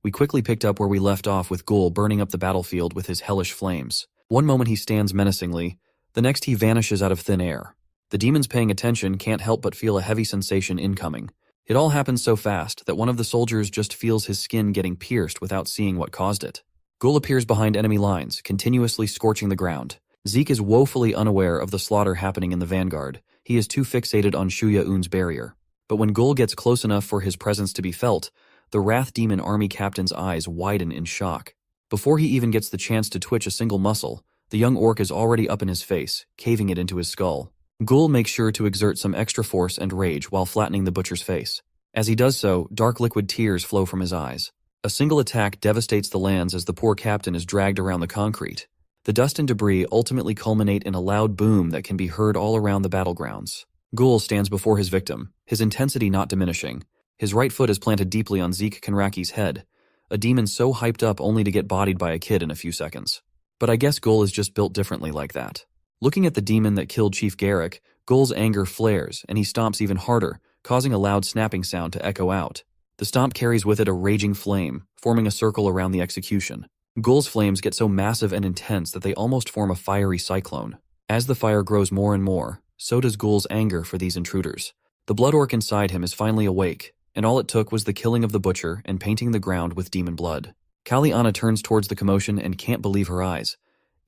We quickly picked up where we left off with Ghoul burning up the battlefield with his hellish flames. One moment he stands menacingly, the next he vanishes out of thin air. The demons paying attention can't help but feel a heavy sensation incoming. It all happens so fast that one of the soldiers just feels his skin getting pierced without seeing what caused it. Ghoul appears behind enemy lines, continuously scorching the ground. Zeke is woefully unaware of the slaughter happening in the vanguard. He is too fixated on Shuya-Un's barrier. But when Ghoul gets close enough for his presence to be felt, the Wrath Demon Army captain's eyes widen in shock. Before he even gets the chance to twitch a single muscle, the young orc is already up in his face, caving it into his skull. Ghoul makes sure to exert some extra force and rage while flattening the butcher's face. As he does so, dark liquid tears flow from his eyes. A single attack devastates the lands as the poor captain is dragged around the concrete. The dust and debris ultimately culminate in a loud boom that can be heard all around the battlegrounds. Ghoul stands before his victim, his intensity not diminishing. His right foot is planted deeply on Zeke Kenraki's head, a demon so hyped up only to get bodied by a kid in a few seconds. But I guess Ghoul is just built differently like that. Looking at the demon that killed Chief Garrick, Ghoul's anger flares and he stomps even harder, causing a loud snapping sound to echo out. The stomp carries with it a raging flame, forming a circle around the execution. Ghoul's flames get so massive and intense that they almost form a fiery cyclone. As the fire grows more and more, so does Ghoul's anger for these intruders. The blood orc inside him is finally awake, and all it took was the killing of the butcher and painting the ground with demon blood. Kaliana turns towards the commotion and can't believe her eyes.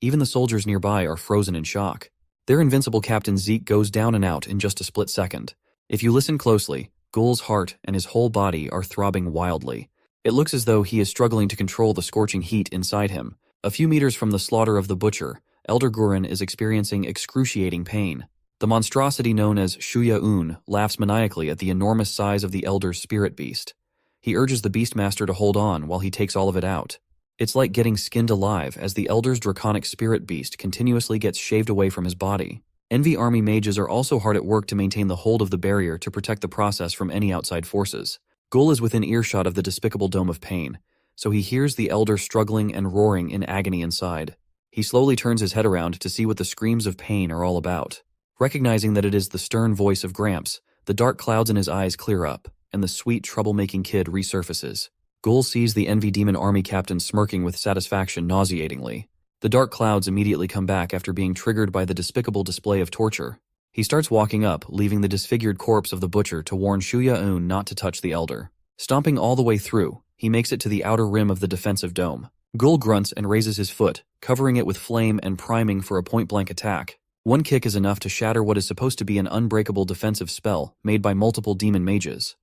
Even the soldiers nearby are frozen in shock. Their invincible captain Zeke goes down and out in just a split second. If you listen closely, Ghoul's heart and his whole body are throbbing wildly. It looks as though he is struggling to control the scorching heat inside him. A few meters from the slaughter of the butcher, Elder Guren is experiencing excruciating pain. The monstrosity known as Shuya-Un laughs maniacally at the enormous size of the Elder's spirit beast. He urges the Beastmaster to hold on while he takes all of it out. It's like getting skinned alive as the Elder's draconic spirit beast continuously gets shaved away from his body. Envy Army mages are also hard at work to maintain the hold of the barrier to protect the process from any outside forces. Ghoul is within earshot of the despicable dome of pain, so he hears the Elder struggling and roaring in agony inside. He slowly turns his head around to see what the screams of pain are all about. Recognizing that it is the stern voice of Gramps, the dark clouds in his eyes clear up, and the sweet, troublemaking kid resurfaces. Ghoul sees the Envy Demon Army captain smirking with satisfaction nauseatingly. The dark clouds immediately come back after being triggered by the despicable display of torture. He starts walking up, leaving the disfigured corpse of the butcher to warn Shuya-Un not to touch the Elder. Stomping all the way through, he makes it to the outer rim of the defensive dome. Ghoul grunts and raises his foot, covering it with flame and priming for a point-blank attack. One kick is enough to shatter what is supposed to be an unbreakable defensive spell made by multiple demon mages.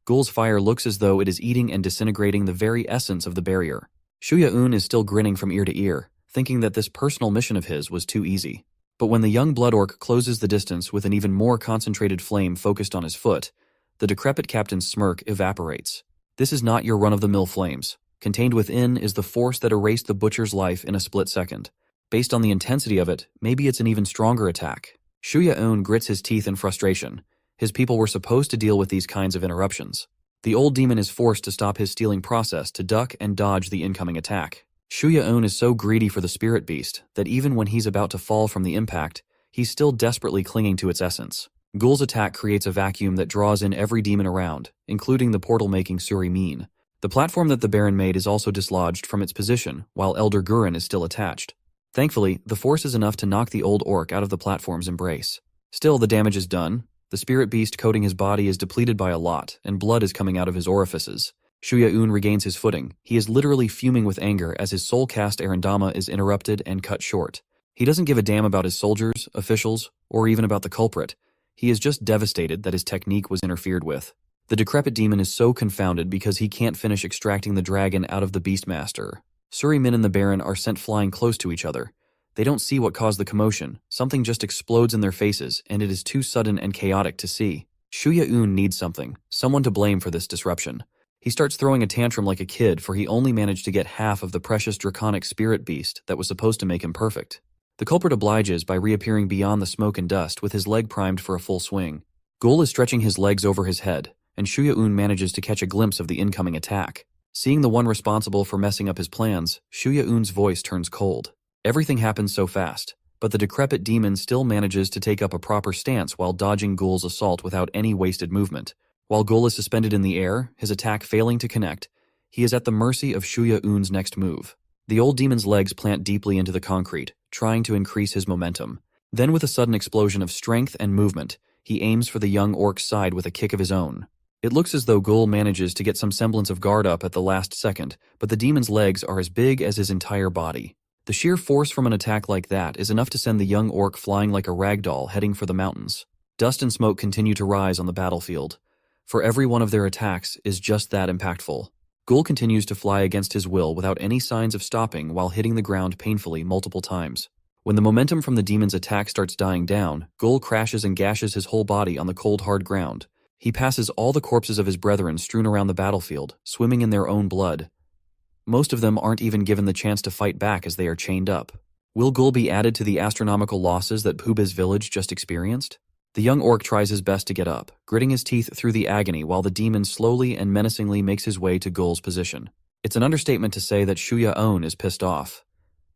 Ghoul's fire looks as though it is eating and disintegrating the very essence of the barrier. Shuya-Un is still grinning from ear to ear, thinking that this personal mission of his was too easy. But when the young blood orc closes the distance with an even more concentrated flame focused on his foot, the decrepit captain's smirk evaporates. This is not your run-of-the-mill flames. Contained within is the force that erased the butcher's life in a split second. Based on the intensity of it, maybe it's an even stronger attack. Shuya-Un grits his teeth in frustration. His people were supposed to deal with these kinds of interruptions. The old demon is forced to stop his stealing process to duck and dodge the incoming attack. Shuya-Un is so greedy for the spirit beast that even when he's about to fall from the impact, he's still desperately clinging to its essence. Ghoul's attack creates a vacuum that draws in every demon around, including the portal-making Suri-Min. The platform that the Baron made is also dislodged from its position, while Elder Guren is still attached. Thankfully, the force is enough to knock the old orc out of the platform's embrace. Still, the damage is done. The spirit beast coating his body is depleted by a lot, and blood is coming out of his orifices. Shuya-Un regains his footing. He is literally fuming with anger as his soul-cast Arendama is interrupted and cut short. He doesn't give a damn about his soldiers, officials, or even about the culprit. He is just devastated that his technique was interfered with. The decrepit demon is so confounded because he can't finish extracting the dragon out of the Beastmaster. Suri-Min and the Baron are sent flying close to each other. They don't see what caused the commotion. Something just explodes in their faces, and it is too sudden and chaotic to see. Shuya-Un needs someone to blame for this disruption. He starts throwing a tantrum like a kid, for he only managed to get half of the precious draconic spirit beast that was supposed to make him perfect. The culprit obliges by reappearing beyond the smoke and dust with his leg primed for a full swing. Ghoul is stretching his legs over his head, and Shuya-Un manages to catch a glimpse of the incoming attack. Seeing the one responsible for messing up his plans, Shuya-Un's voice turns cold. Everything happens so fast, but the decrepit demon still manages to take up a proper stance while dodging Ghoul's assault without any wasted movement. While Ghoul is suspended in the air, his attack failing to connect, He is at the mercy of Shuya Un's next move. The old demon's legs plant deeply into the concrete, trying to increase his momentum. Then with a sudden explosion of strength and movement, he aims for the young orc's side with a kick of his own. It looks as though Gul manages to get some semblance of guard up at the last second, but the demon's legs are as big as his entire body. The sheer force from an attack like that is enough to send the young orc flying like a ragdoll heading for the mountains. Dust and smoke continue to rise on the battlefield. For every one of their attacks is just that impactful. Gul continues to fly against his will without any signs of stopping while hitting the ground painfully multiple times. When the momentum from the demon's attack starts dying down, Gul crashes and gashes his whole body on the cold hard ground. He passes all the corpses of his brethren strewn around the battlefield, swimming in their own blood. Most of them aren't even given the chance to fight back as they are chained up. Will Gul be added to the astronomical losses that Puba's village just experienced? The young orc tries his best to get up, gritting his teeth through the agony while the demon slowly and menacingly makes his way to Gul's position. It's an understatement to say that Shuya Un is pissed off.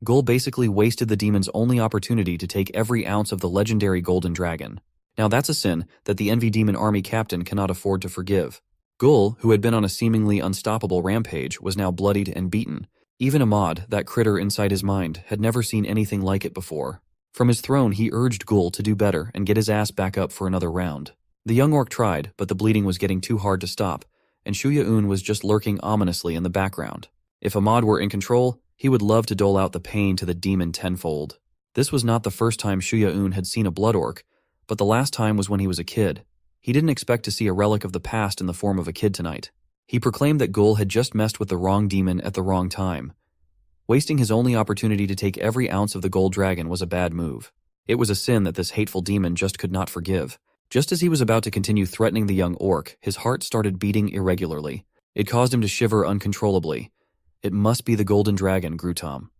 Gul basically wasted the demon's only opportunity to take every ounce of the legendary golden dragon. Now that's a sin that the Envy Demon Army captain cannot afford to forgive. Gul, who had been on a seemingly unstoppable rampage, was now bloodied and beaten. Even Ahmad, that critter inside his mind, had never seen anything like it before. From his throne he urged Gul to do better and get his ass back up for another round. The young orc tried, but the bleeding was getting too hard to stop, and Shuya Un was just lurking ominously in the background. If Ahmad were in control, he would love to dole out the pain to the demon tenfold. This was not the first time Shuya Un had seen a blood orc, but the last time was when he was a kid. He didn't expect to see a relic of the past in the form of a kid tonight. He proclaimed that Gul had just messed with the wrong demon at the wrong time. Wasting his only opportunity to take every ounce of the gold dragon was a bad move. It was a sin that this hateful demon just could not forgive. Just as he was about to continue threatening the young orc, his heart started beating irregularly. It caused him to shiver uncontrollably. It must be the golden dragon, grew Tom.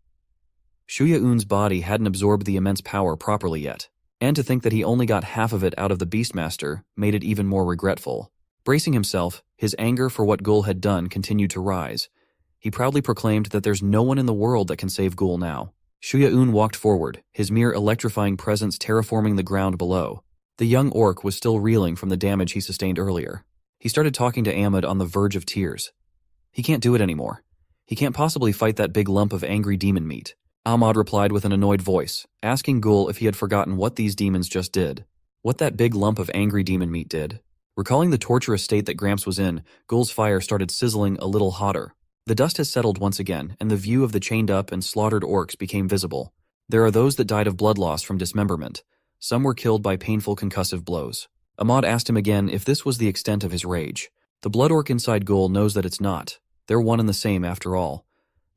Shuya Un's body hadn't absorbed the immense power properly yet, and to think that he only got half of it out of the Beastmaster made it even more regretful. Bracing himself, his anger for what Gul had done continued to rise. He proudly proclaimed that there's no one in the world that can save Gul now. Shuya Un walked forward, his mere electrifying presence terraforming the ground below. The young orc was still reeling from the damage he sustained earlier. He started talking to Ahmad on the verge of tears. He can't do it anymore. He can't possibly fight that big lump of angry demon meat. Ahmad replied with an annoyed voice, asking Gul if he had forgotten what these demons just did. What that big lump of angry demon meat did. Recalling the torturous state that Gramps was in, Gul's fire started sizzling a little hotter. The dust has settled once again, and the view of the chained up and slaughtered orcs became visible. There are those that died of blood loss from dismemberment. Some were killed by painful concussive blows. Ahmad asked him again if this was the extent of his rage. The blood orc inside Gul knows that it's not. They're one and the same after all.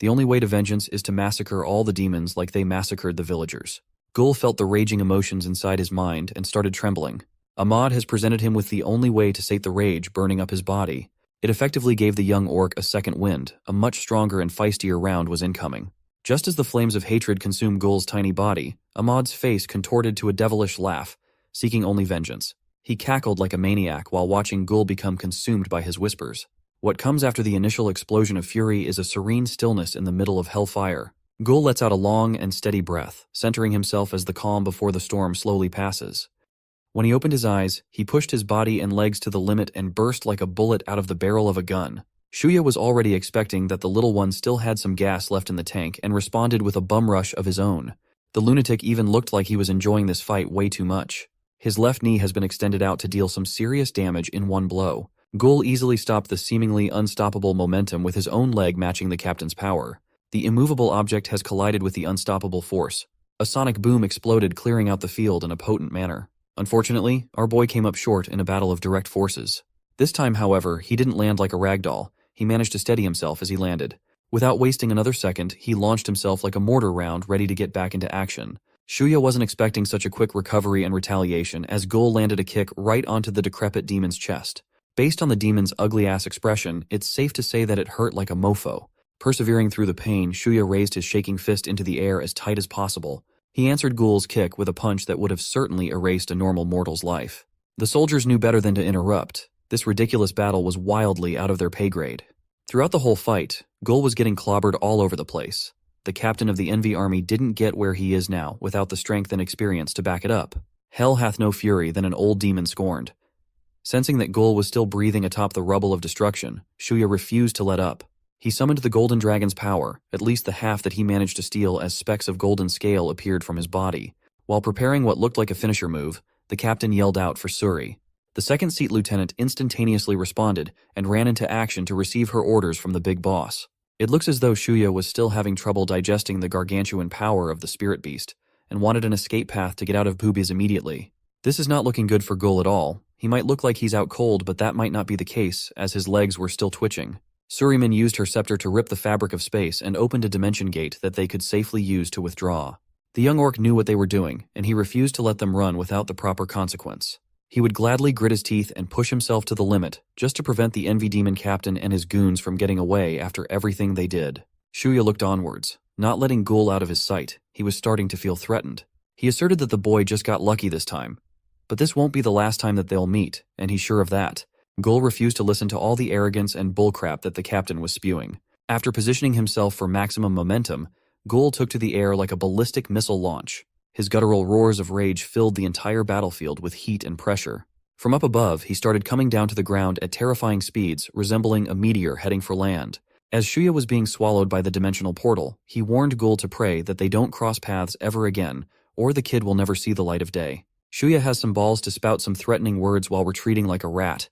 The only way to vengeance is to massacre all the demons like they massacred the villagers. Gul felt the raging emotions inside his mind and started trembling. Ahmad has presented him with the only way to sate the rage burning up his body. It effectively gave the young orc a second wind. A much stronger and feistier round was incoming. Just as the flames of hatred consumed Gul's tiny body, Ahmad's face contorted to a devilish laugh, seeking only vengeance. He cackled like a maniac while watching Gul become consumed by his whispers. What comes after the initial explosion of fury is a serene stillness in the middle of hellfire. Gul lets out a long and steady breath, centering himself as the calm before the storm slowly passes. When he opened his eyes, he pushed his body and legs to the limit and burst like a bullet out of the barrel of a gun. Shuya was already expecting that the little one still had some gas left in the tank and responded with a bum rush of his own. The lunatic even looked like he was enjoying this fight way too much. His left knee has been extended out to deal some serious damage in one blow. Gul easily stopped the seemingly unstoppable momentum with his own leg matching the captain's power. The immovable object has collided with the unstoppable force. A sonic boom exploded, clearing out the field in a potent manner. Unfortunately, our boy came up short in a battle of direct forces. This time, however, he didn't land like a ragdoll. He managed to steady himself as he landed. Without wasting another second, he launched himself like a mortar round ready to get back into action. Shuya wasn't expecting such a quick recovery and retaliation as Gul landed a kick right onto the decrepit demon's chest. Based on the demon's ugly-ass expression, it's safe to say that it hurt like a mofo. Persevering through the pain, Shuya raised his shaking fist into the air as tight as possible. He answered Gul's kick with a punch that would have certainly erased a normal mortal's life. The soldiers knew better than to interrupt. This ridiculous battle was wildly out of their pay grade. Throughout the whole fight, Gul was getting clobbered all over the place. The captain of the Envy army didn't get where he is now without the strength and experience to back it up. Hell hath no fury than an old demon scorned. Sensing that Gul was still breathing atop the rubble of destruction, Shuya refused to let up. He summoned the golden dragon's power, at least the half that he managed to steal as specks of golden scale appeared from his body. While preparing what looked like a finisher move, the captain yelled out for Suri. The second seat lieutenant instantaneously responded and ran into action to receive her orders from the big boss. It looks as though Shuya was still having trouble digesting the gargantuan power of the spirit beast, and wanted an escape path to get out of boobies immediately. This is not looking good for Gul at all. He might look like he's out cold, but that might not be the case, as his legs were still twitching. Suriman used her scepter to rip the fabric of space and opened a dimension gate that they could safely use to withdraw. The young orc knew what they were doing, and he refused to let them run without the proper consequence. He would gladly grit his teeth and push himself to the limit, just to prevent the Envy Demon Captain and his goons from getting away after everything they did. Shuya looked onwards, not letting Gul out of his sight. He was starting to feel threatened. He asserted that the boy just got lucky this time. But this won't be the last time that they'll meet, and he's sure of that. Gul refused to listen to all the arrogance and bullcrap that the captain was spewing. After positioning himself for maximum momentum, Gul took to the air like a ballistic missile launch. His guttural roars of rage filled the entire battlefield with heat and pressure. From up above, he started coming down to the ground at terrifying speeds, resembling a meteor heading for land. As Shuya was being swallowed by the dimensional portal, he warned Gul to pray that they don't cross paths ever again, or the kid will never see the light of day. Shuya has some balls to spout some threatening words while retreating like a rat.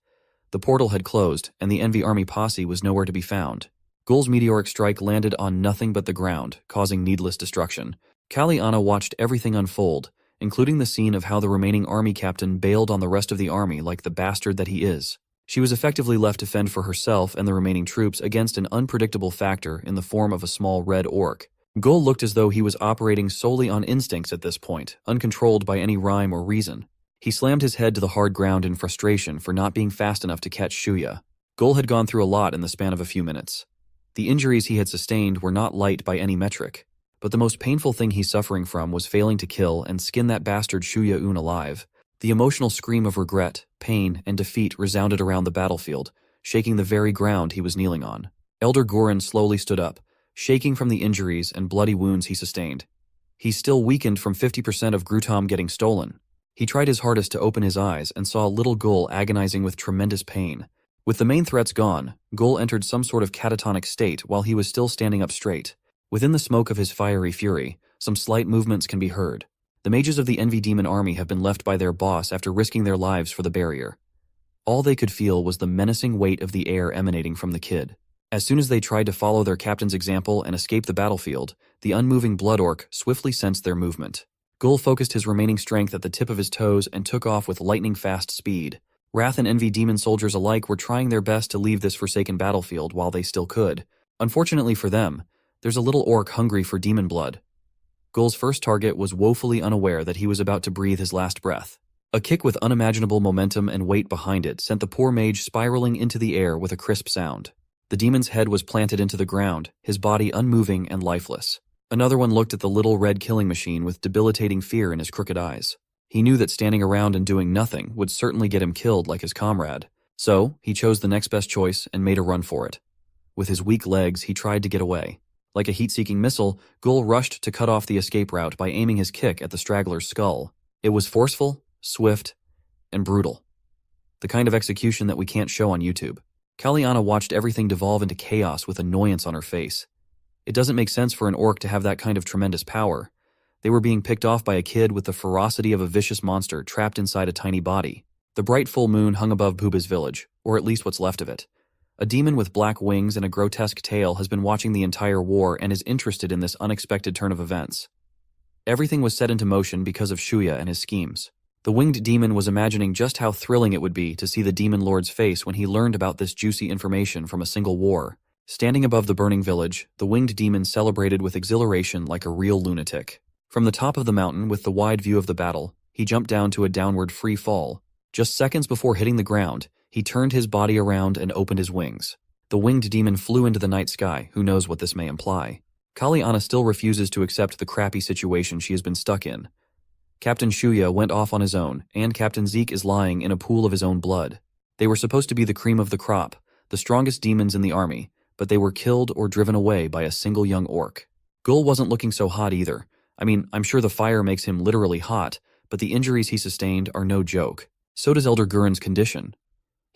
The portal had closed, and the Envy Army posse was nowhere to be found. Gul's meteoric strike landed on nothing but the ground, causing needless destruction. Kellia watched everything unfold, including the scene of how the remaining army captain bailed on the rest of the army like the bastard that he is. She was effectively left to fend for herself and the remaining troops against an unpredictable factor in the form of a small red orc. Gul looked as though he was operating solely on instincts at this point, uncontrolled by any rhyme or reason. He slammed his head to the hard ground in frustration for not being fast enough to catch Shuya. Gul had gone through a lot in the span of a few minutes. The injuries he had sustained were not light by any metric, but the most painful thing he's suffering from was failing to kill and skin that bastard Shuya-un alive. The emotional scream of regret, pain, and defeat resounded around the battlefield, shaking the very ground he was kneeling on. Elder Gorin slowly stood up, shaking from the injuries and bloody wounds he sustained. He's still weakened from 50% of Grutom getting stolen. He tried his hardest to open his eyes and saw little Gul agonizing with tremendous pain. With the main threats gone, Gul entered some sort of catatonic state while he was still standing up straight. Within the smoke of his fiery fury, some slight movements can be heard. The mages of the Envy Demon Army have been left by their boss after risking their lives for the barrier. All they could feel was the menacing weight of the air emanating from the kid. As soon as they tried to follow their captain's example and escape the battlefield, the unmoving blood orc swiftly sensed their movement. Gul focused his remaining strength at the tip of his toes and took off with lightning-fast speed. Wrath and Envy Demon soldiers alike were trying their best to leave this forsaken battlefield while they still could. Unfortunately for them, there's a little orc hungry for demon blood. Gul's first target was woefully unaware that he was about to breathe his last breath. A kick with unimaginable momentum and weight behind it sent the poor mage spiraling into the air with a crisp sound. The demon's head was planted into the ground, his body unmoving and lifeless. Another one looked at the little red killing machine with debilitating fear in his crooked eyes. He knew that standing around and doing nothing would certainly get him killed like his comrade. So, he chose the next best choice and made a run for it. With his weak legs, he tried to get away. Like a heat-seeking missile, Gul rushed to cut off the escape route by aiming his kick at the straggler's skull. It was forceful, swift, and brutal. The kind of execution that we can't show on YouTube. Kellia watched everything devolve into chaos with annoyance on her face. It doesn't make sense for an orc to have that kind of tremendous power. They were being picked off by a kid with the ferocity of a vicious monster trapped inside a tiny body. The bright full moon hung above Puba's village, or at least what's left of it. A demon with black wings and a grotesque tail has been watching the entire war and is interested in this unexpected turn of events. Everything was set into motion because of Shuya and his schemes. The winged demon was imagining just how thrilling it would be to see the demon lord's face when he learned about this juicy information from a single war. Standing above the burning village, the winged demon celebrated with exhilaration like a real lunatic. From the top of the mountain, with the wide view of the battle, he jumped down to a downward free fall. Just seconds before hitting the ground, he turned his body around and opened his wings. The winged demon flew into the night sky. Who knows what this may imply? Kellia still refuses to accept the crappy situation she has been stuck in. Captain Shuya went off on his own, and Captain Zeke is lying in a pool of his own blood. They were supposed to be the cream of the crop, the strongest demons in the army, but they were killed or driven away by a single young orc. Gul wasn't looking so hot either. I mean, I'm sure the fire makes him literally hot, but the injuries he sustained are no joke. So does Elder Gurin's condition.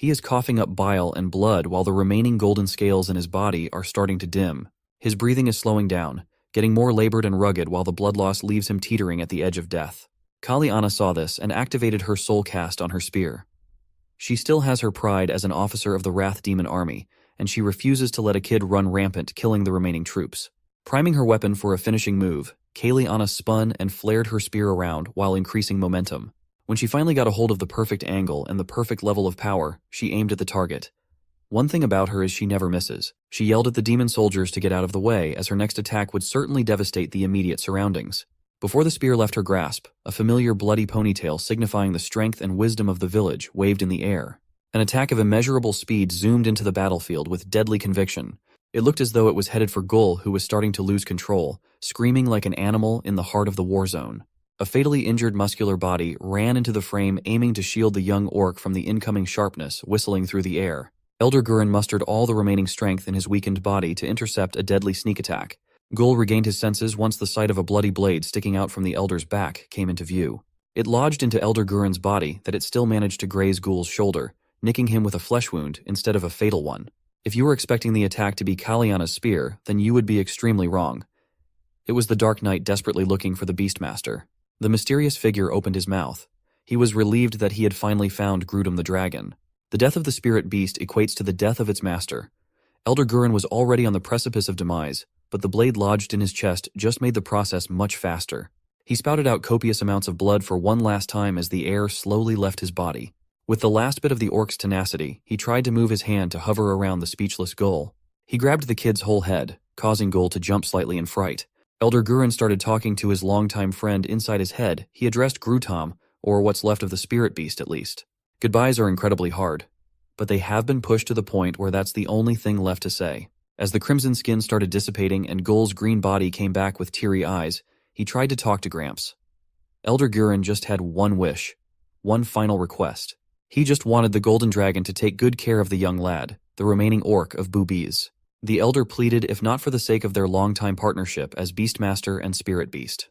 He is coughing up bile and blood while the remaining golden scales in his body are starting to dim. His breathing is slowing down, getting more labored and rugged while the blood loss leaves him teetering at the edge of death. Kellia saw this and activated her soul cast on her spear. She still has her pride as an officer of the Wrath Demon army, and she refuses to let a kid run rampant, killing the remaining troops. Priming her weapon for a finishing move, Kellia spun and flared her spear around while increasing momentum. When she finally got a hold of the perfect angle and the perfect level of power, she aimed at the target. One thing about her is she never misses. She yelled at the demon soldiers to get out of the way, as her next attack would certainly devastate the immediate surroundings. Before the spear left her grasp, a familiar bloody ponytail signifying the strength and wisdom of the village waved in the air. An attack of immeasurable speed zoomed into the battlefield with deadly conviction. It looked as though it was headed for Gul, who was starting to lose control, screaming like an animal in the heart of the war zone. A fatally injured muscular body ran into the frame, aiming to shield the young orc from the incoming sharpness whistling through the air. Elder Gurren mustered all the remaining strength in his weakened body to intercept a deadly sneak attack. Gul regained his senses once the sight of a bloody blade sticking out from the Elder's back came into view. It lodged into Elder Gurren's body that it still managed to graze Gul's shoulder, nicking him with a flesh wound instead of a fatal one. If you were expecting the attack to be Kellia's spear, then you would be extremely wrong. It was the Dark Knight desperately looking for the Beastmaster. The mysterious figure opened his mouth. He was relieved that he had finally found Grudem the dragon. The death of the spirit beast equates to the death of its master. Elder Gurren was already on the precipice of demise, but the blade lodged in his chest just made the process much faster. He spouted out copious amounts of blood for one last time as the air slowly left his body. With the last bit of the orc's tenacity, he tried to move his hand to hover around the speechless Gul. He grabbed the kid's whole head, causing Gul to jump slightly in fright. Elder Gurren started talking to his longtime friend inside his head. He addressed Grutom, or what's left of the spirit beast at least. Goodbyes are incredibly hard, but they have been pushed to the point where that's the only thing left to say. As the crimson skin started dissipating and Gul's green body came back with teary eyes, he tried to talk to Gramps. Elder Gurren just had one wish, one final request. He just wanted the golden dragon to take good care of the young lad, the remaining orc of Boobies. The elder pleaded, if not for the sake of their longtime partnership as Beastmaster and Spirit Beast.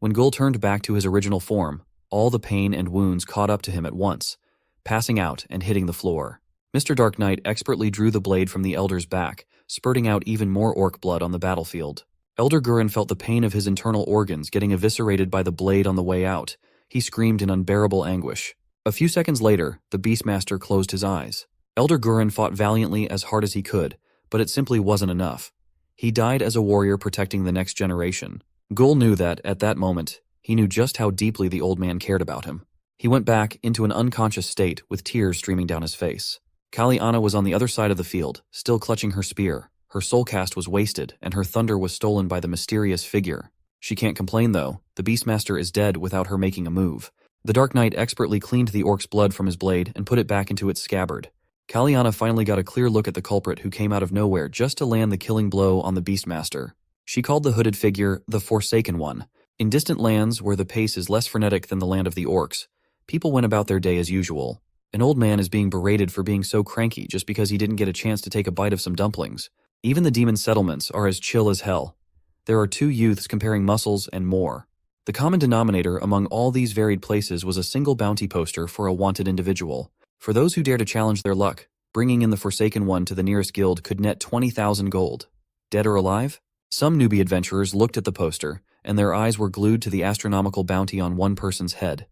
When Gul turned back to his original form, all the pain and wounds caught up to him at once, passing out and hitting the floor. Mr. Dark Knight expertly drew the blade from the elder's back, spurting out even more orc blood on the battlefield. Elder Gurren felt the pain of his internal organs getting eviscerated by the blade on the way out. He screamed in unbearable anguish. A few seconds later, the Beastmaster closed his eyes. Elder Gurren fought valiantly as hard as he could, but it simply wasn't enough. He died as a warrior protecting the next generation. Gul knew that, at that moment, he knew just how deeply the old man cared about him. He went back into an unconscious state with tears streaming down his face. Kellia was on the other side of the field, still clutching her spear. Her soul cast was wasted, and her thunder was stolen by the mysterious figure. She can't complain though. The Beastmaster is dead without her making a move. The Dark Knight expertly cleaned the orc's blood from his blade and put it back into its scabbard. Kellia finally got a clear look at the culprit who came out of nowhere just to land the killing blow on the Beastmaster. She called the hooded figure the Forsaken One. In distant lands where the pace is less frenetic than the land of the orcs, people went about their day as usual. An old man is being berated for being so cranky just because he didn't get a chance to take a bite of some dumplings. Even the demon settlements are as chill as hell. There are two youths comparing muscles and more. The common denominator among all these varied places was a single bounty poster for a wanted individual. For those who dare to challenge their luck, bringing in the Forsaken One to the nearest guild could net 20,000 gold. Dead or alive? Some newbie adventurers looked at the poster, and their eyes were glued to the astronomical bounty on one person's head.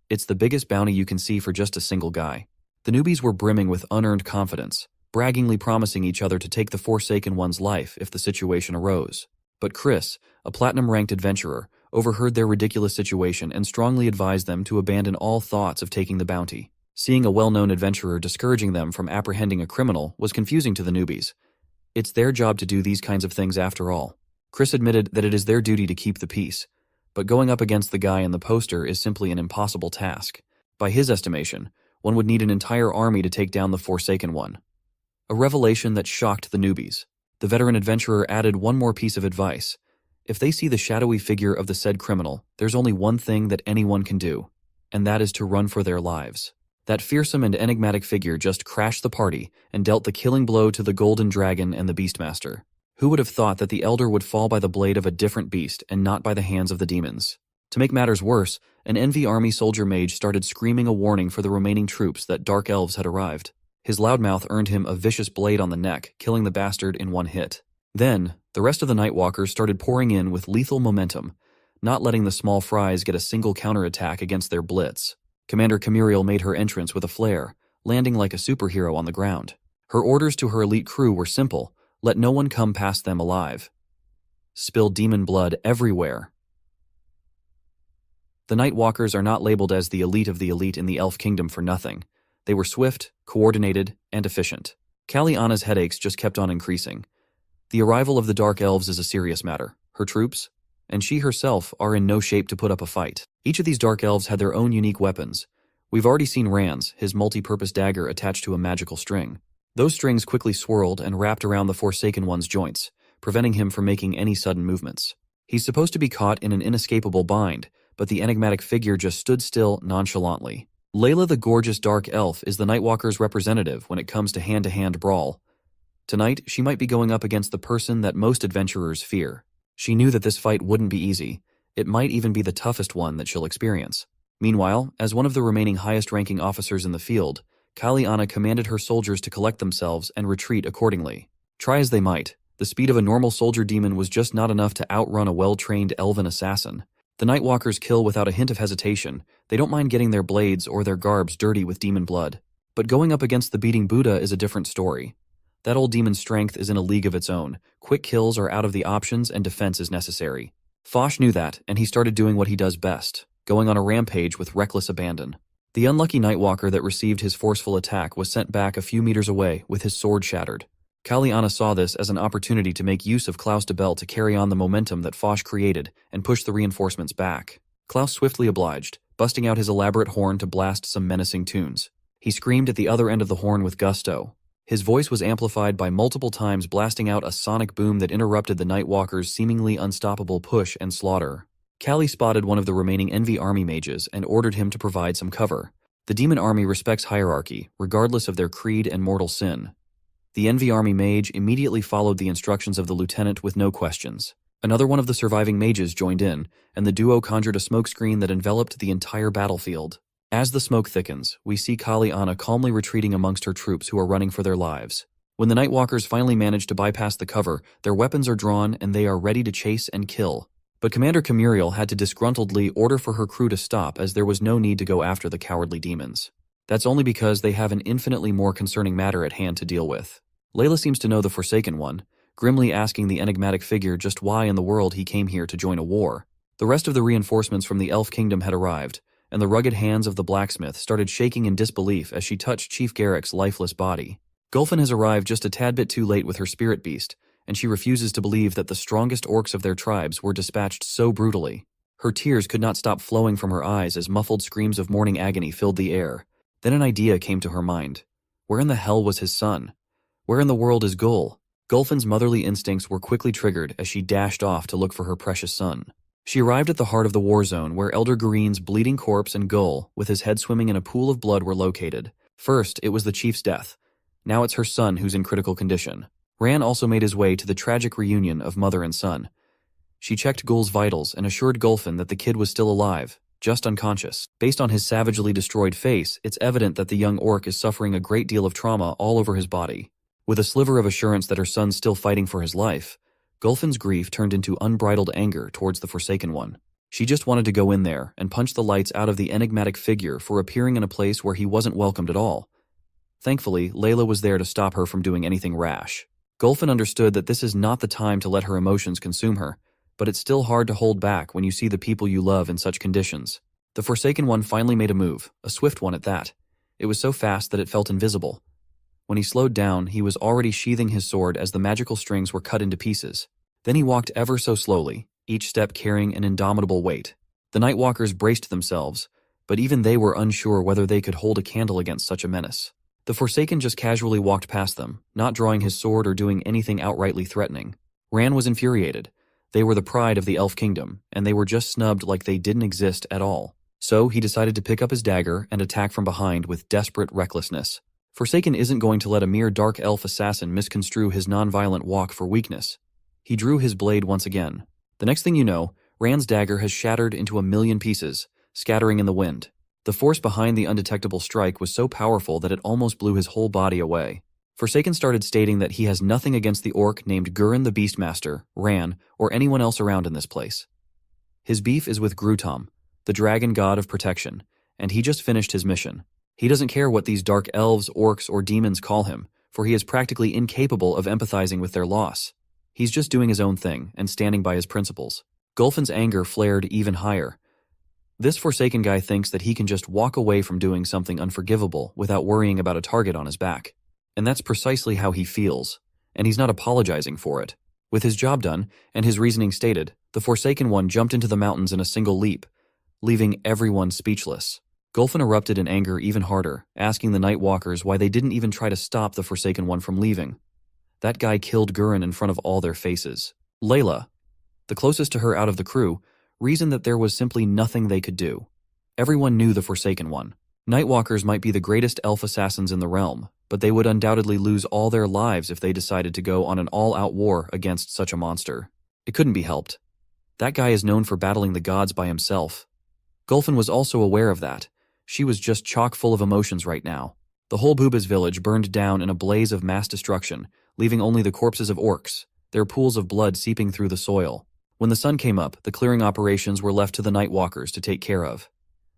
It's the biggest bounty you can see for just a single guy. The newbies were brimming with unearned confidence, braggingly promising each other to take the Forsaken One's life if the situation arose. But Chris, a platinum-ranked adventurer, overheard their ridiculous situation and strongly advised them to abandon all thoughts of taking the bounty. Seeing a well-known adventurer discouraging them from apprehending a criminal was confusing to the newbies. It's their job to do these kinds of things after all. Chris admitted that it is their duty to keep the peace, but going up against the guy in the poster is simply an impossible task. By his estimation, one would need an entire army to take down the Forsaken One. A revelation that shocked the newbies. The veteran adventurer added one more piece of advice. If they see the shadowy figure of the said criminal, there's only one thing that anyone can do, and that is to run for their lives. That fearsome and enigmatic figure just crashed the party and dealt the killing blow to the Golden Dragon and the Beastmaster. Who would have thought that the Elder would fall by the blade of a different beast and not by the hands of the demons? To make matters worse, an envy army soldier mage started screaming a warning for the remaining troops that dark elves had arrived. His loudmouth earned him a vicious blade on the neck, killing the bastard in one hit. Then, the rest of the Nightwalkers started pouring in with lethal momentum, not letting the small fries get a single counterattack against their blitz. Commander Camuriel made her entrance with a flare, landing like a superhero on the ground. Her orders to her elite crew were simple: let no one come past them alive. Spill demon blood everywhere. The Nightwalkers are not labeled as the elite in the Elf Kingdom for nothing. They were swift, coordinated, and efficient. Kellia's headaches just kept on increasing. The arrival of the Dark Elves is a serious matter. Her troops, and she herself, are in no shape to put up a fight. Each of these Dark Elves had their own unique weapons. We've already seen Rand's, his multi-purpose dagger attached to a magical string. Those strings quickly swirled and wrapped around the Forsaken One's joints, preventing him from making any sudden movements. He's supposed to be caught in an inescapable bind, but the enigmatic figure just stood still nonchalantly. Layla the gorgeous Dark Elf is the Nightwalker's representative when it comes to hand-to-hand brawl. Tonight, she might be going up against the person that most adventurers fear. She knew that this fight wouldn't be easy. It might even be the toughest one that she'll experience. Meanwhile, as one of the remaining highest-ranking officers in the field, Kellia commanded her soldiers to collect themselves and retreat accordingly. Try as they might, the speed of a normal soldier demon was just not enough to outrun a well-trained elven assassin. The Nightwalkers kill without a hint of hesitation. They don't mind getting their blades or their garbs dirty with demon blood. But going up against the beating Buddha is a different story. That old demon's strength is in a league of its own. Quick kills are out of the options and defense is necessary. Foch knew that, and he started doing what he does best, going on a rampage with reckless abandon. The unlucky Nightwalker that received his forceful attack was sent back a few meters away with his sword shattered. Kellia saw this as an opportunity to make use of Klaus de Bell to carry on the momentum that Foch created and push the reinforcements back. Klaus swiftly obliged, busting out his elaborate horn to blast some menacing tunes. He screamed at the other end of the horn with gusto. His voice was amplified by multiple times, blasting out a sonic boom that interrupted the Nightwalker's seemingly unstoppable push and slaughter. Callie spotted one of the remaining Envy army mages and ordered him to provide some cover. The demon army respects hierarchy, regardless of their creed and mortal sin. The Envy army mage immediately followed the instructions of the lieutenant with no questions. Another one of the surviving mages joined in, and the duo conjured a smokescreen that enveloped the entire battlefield. As the smoke thickens, we see Kellia calmly retreating amongst her troops who are running for their lives. When the Nightwalkers finally manage to bypass the cover, their weapons are drawn and they are ready to chase and kill. But Commander Camuriel had to disgruntledly order for her crew to stop, as there was no need to go after the cowardly demons. That's only because they have an infinitely more concerning matter at hand to deal with. Layla seems to know the Forsaken One, grimly asking the enigmatic figure just why in the world he came here to join a war. The rest of the reinforcements from the Elf Kingdom had arrived, and the rugged hands of the blacksmith started shaking in disbelief as she touched Chief Garrick's lifeless body. Gulfin has arrived just a tad bit too late with her spirit beast, and she refuses to believe that the strongest orcs of their tribes were dispatched so brutally. Her tears could not stop flowing from her eyes as muffled screams of mourning agony filled the air. Then an idea came to her mind. Where in the hell was his son? Where in the world is Gul? Gulfin's motherly instincts were quickly triggered as she dashed off to look for her precious son. She arrived at the heart of the war zone where Elder Gareen's bleeding corpse and Gul, with his head swimming in a pool of blood, were located. First, it was the chief's death. Now it's her son who's in critical condition. Ran also made his way to the tragic reunion of mother and son. She checked Gul's vitals and assured Gulfin that the kid was still alive, just unconscious. Based on his savagely destroyed face, it's evident that the young orc is suffering a great deal of trauma all over his body. With a sliver of assurance that her son's still fighting for his life, Gulfin's grief turned into unbridled anger towards the Forsaken One. She just wanted to go in there and punch the lights out of the enigmatic figure for appearing in a place where he wasn't welcomed at all. Thankfully, Layla was there to stop her from doing anything rash. Gulfin understood that this is not the time to let her emotions consume her, but it's still hard to hold back when you see the people you love in such conditions. The Forsaken One finally made a move, a swift one at that. It was so fast that it felt invisible. When he slowed down, he was already sheathing his sword as the magical strings were cut into pieces. Then he walked ever so slowly, each step carrying an indomitable weight. The Nightwalkers braced themselves, but even they were unsure whether they could hold a candle against such a menace. The Forsaken just casually walked past them, not drawing his sword or doing anything outrightly threatening. Ran was infuriated. They were the pride of the Elf Kingdom, and they were just snubbed like they didn't exist at all. So he decided to pick up his dagger and attack from behind with desperate recklessness. Forsaken isn't going to let a mere dark elf assassin misconstrue his non-violent walk for weakness. He drew his blade once again. The next thing you know, Rand's dagger has shattered into a million pieces, scattering in the wind. The force behind the undetectable strike was so powerful that it almost blew his whole body away. Forsaken started stating that he has nothing against the orc named Gurren the Beastmaster, Ran, or anyone else around in this place. His beef is with Grutom, the dragon god of protection, and he just finished his mission. He doesn't care what these dark elves, orcs, or demons call him, for he is practically incapable of empathizing with their loss. He's just doing his own thing and standing by his principles. Gulfin's anger flared even higher. This Forsaken guy thinks that he can just walk away from doing something unforgivable without worrying about a target on his back. And that's precisely how he feels, and he's not apologizing for it. With his job done, and his reasoning stated, the Forsaken one jumped into the mountains in a single leap, leaving everyone speechless. Gulfin erupted in anger even harder, asking the Night Walkers why they didn't even try to stop the Forsaken one from leaving. That guy killed Gurren in front of all their faces. Layla, the closest to her out of the crew, reasoned that there was simply nothing they could do. Everyone knew the Forsaken one. Nightwalkers might be the greatest elf assassins in the realm, but they would undoubtedly lose all their lives if they decided to go on an all-out war against such a monster. It couldn't be helped. That guy is known for battling the gods by himself. Gulfin was also aware of that. She was just chock full of emotions right now. The whole Bubas village burned down in a blaze of mass destruction, leaving only the corpses of orcs, their pools of blood seeping through the soil. When the sun came up, the clearing operations were left to the Night Walkers to take care of.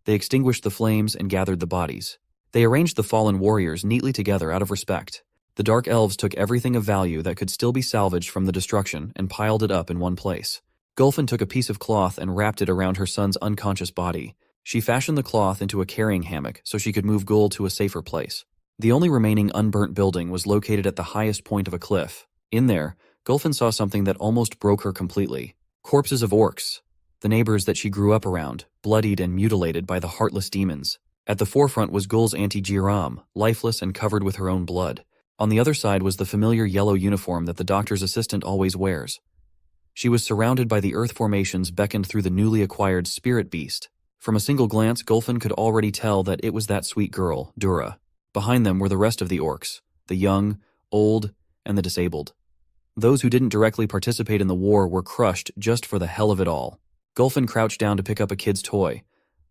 They extinguished the flames and gathered the bodies. They arranged the fallen warriors neatly together out of respect. The Dark Elves took everything of value that could still be salvaged from the destruction and piled it up in one place. Gulfin took a piece of cloth and wrapped it around her son's unconscious body. She fashioned the cloth into a carrying hammock so she could move Gul to a safer place. The only remaining unburnt building was located at the highest point of a cliff. In there, Gulfin saw something that almost broke her completely. Corpses of orcs, the neighbors that she grew up around, bloodied and mutilated by the heartless demons. At the forefront was Gul's Auntie Jiram, lifeless and covered with her own blood. On the other side was the familiar yellow uniform that the doctor's assistant always wears. She was surrounded by the earth formations beckoned through the newly acquired spirit beast. From a single glance, Gulfin could already tell that it was that sweet girl, Dura. Behind them were the rest of the orcs, the young, old, and the disabled. Those who didn't directly participate in the war were crushed just for the hell of it all. Gulfin crouched down to pick up a kid's toy.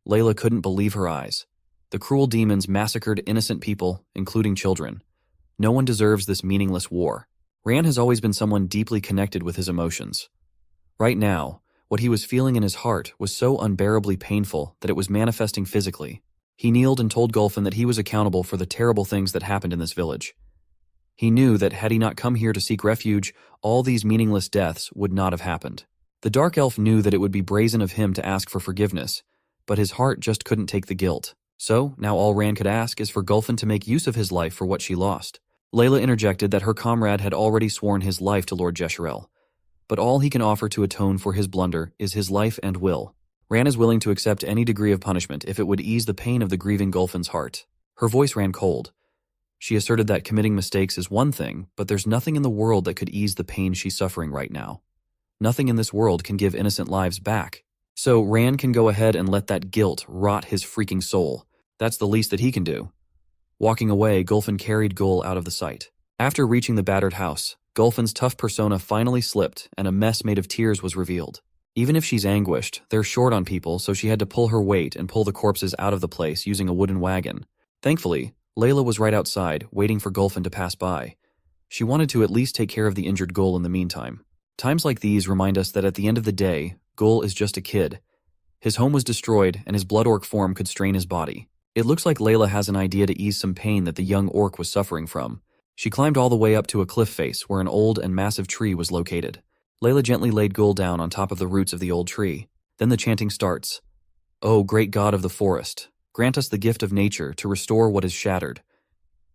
Layla couldn't believe her eyes. The cruel demons massacred innocent people, including children. No one deserves this meaningless war. Ran has always been someone deeply connected with his emotions. Right now, what he was feeling in his heart was so unbearably painful that it was manifesting physically. He kneeled and told Gulfin that he was accountable for the terrible things that happened in this village. He knew that had he not come here to seek refuge, all these meaningless deaths would not have happened. The Dark Elf knew that it would be brazen of him to ask for forgiveness, but his heart just couldn't take the guilt. So, now all Ran could ask is for Gulfin to make use of his life for what she lost. Layla interjected that her comrade had already sworn his life to Lord Jeshurel, but all he can offer to atone for his blunder is his life and will. Ran is willing to accept any degree of punishment if it would ease the pain of the grieving Gulfin's heart. Her voice ran cold. She asserted that committing mistakes is one thing, but there's nothing in the world that could ease the pain she's suffering right now. Nothing in this world can give innocent lives back. So Ran can go ahead and let that guilt rot his freaking soul. That's the least that he can do. Walking away, Gulfin carried Gul out of the sight. After reaching the battered house, Gulfin's tough persona finally slipped and a mess made of tears was revealed. Even if she's anguished, they're short on people, so she had to pull her weight and pull the corpses out of the place using a wooden wagon. Thankfully, Layla was right outside, waiting for Gulfin to pass by. She wanted to at least take care of the injured Gul in the meantime. Times like these remind us that at the end of the day, Gul is just a kid. His home was destroyed, and his blood orc form could strain his body. It looks like Layla has an idea to ease some pain that the young orc was suffering from. She climbed all the way up to a cliff face where an old and massive tree was located. Layla gently laid Gul down on top of the roots of the old tree. Then the chanting starts. "O great god of the forest, grant us the gift of nature to restore what is shattered."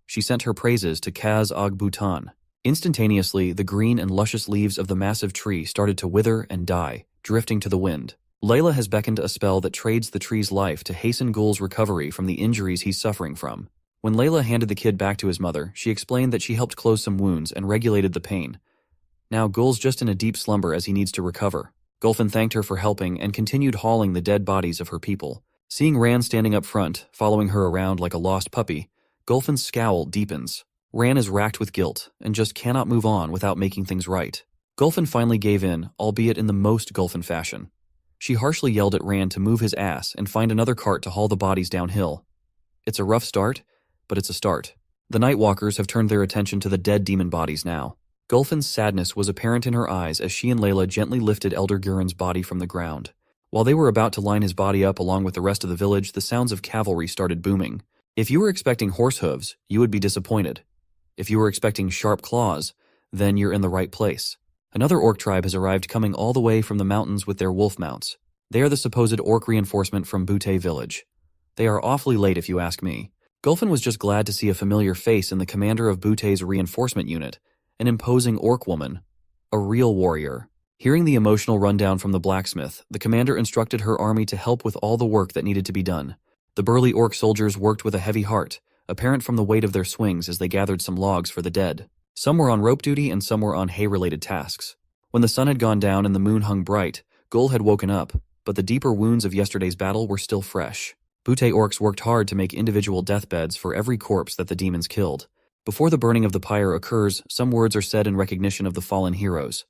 She sent her praises to Kaz Og Bhutan. Instantaneously, the green and luscious leaves of the massive tree started to wither and die, drifting to the wind. Layla has beckoned a spell that trades the tree's life to hasten Gul's recovery from the injuries he's suffering from. When Layla handed the kid back to his mother, she explained that she helped close some wounds and regulated the pain. Now Gul's just in a deep slumber as he needs to recover. Gulfin thanked her for helping and continued hauling the dead bodies of her people. Seeing Ran standing up front, following her around like a lost puppy, Gulfin's scowl deepens. Ran is racked with guilt and just cannot move on without making things right. Gulfin finally gave in, albeit in the most Gulfin fashion. She harshly yelled at Rand to move his ass and find another cart to haul the bodies downhill. It's a rough start, but it's a start. The Nightwalkers have turned their attention to the dead demon bodies now. Gulfin's sadness was apparent in her eyes as she and Layla gently lifted Elder Guren's body from the ground. While they were about to line his body up along with the rest of the village, the sounds of cavalry started booming. If you were expecting horse hooves, you would be disappointed. If you were expecting sharp claws, then you're in the right place. Another orc tribe has arrived, coming all the way from the mountains with their wolf mounts. They are the supposed orc reinforcement from Butte village. They are awfully late if you ask me. Gulfin was just glad to see a familiar face in the commander of Butte's reinforcement unit, an imposing orc woman, a real warrior. Hearing the emotional rundown from the blacksmith, the commander instructed her army to help with all the work that needed to be done. The burly orc soldiers worked with a heavy heart, apparent from the weight of their swings as they gathered some logs for the dead. Some were on rope duty and some were on hay-related tasks. When the sun had gone down and the moon hung bright, Gul had woken up, but the deeper wounds of yesterday's battle were still fresh. Butte orcs worked hard to make individual deathbeds for every corpse that the demons killed. Before the burning of the pyre occurs, some words are said in recognition of the fallen heroes.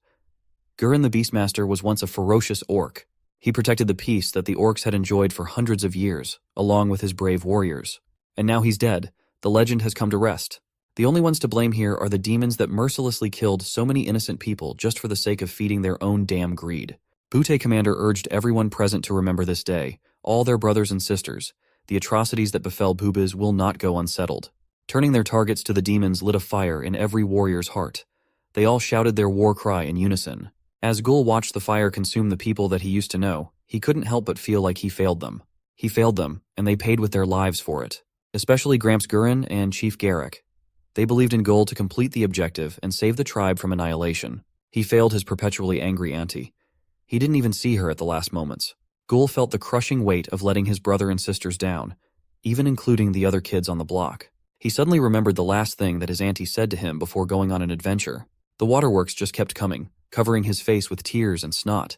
Guren the Beastmaster was once a ferocious orc. He protected the peace that the orcs had enjoyed for hundreds of years, along with his brave warriors. And now he's dead. The legend has come to rest. The only ones to blame here are the demons that mercilessly killed so many innocent people just for the sake of feeding their own damn greed. Butte commander urged everyone present to remember this day, all their brothers and sisters. The atrocities that befell Bubis will not go unsettled. Turning their targets to the demons lit a fire in every warrior's heart. They all shouted their war cry in unison. As Gul watched the fire consume the people that he used to know, he couldn't help but feel like he failed them. He failed them, and they paid with their lives for it. Especially Gramps Guren and Chief Garrick. They believed in Gul to complete the objective and save the tribe from annihilation. He failed his perpetually angry auntie. He didn't even see her at the last moments. Gul felt the crushing weight of letting his brother and sisters down, even including the other kids on the block. He suddenly remembered the last thing that his auntie said to him before going on an adventure. The waterworks just kept coming, covering his face with tears and snot.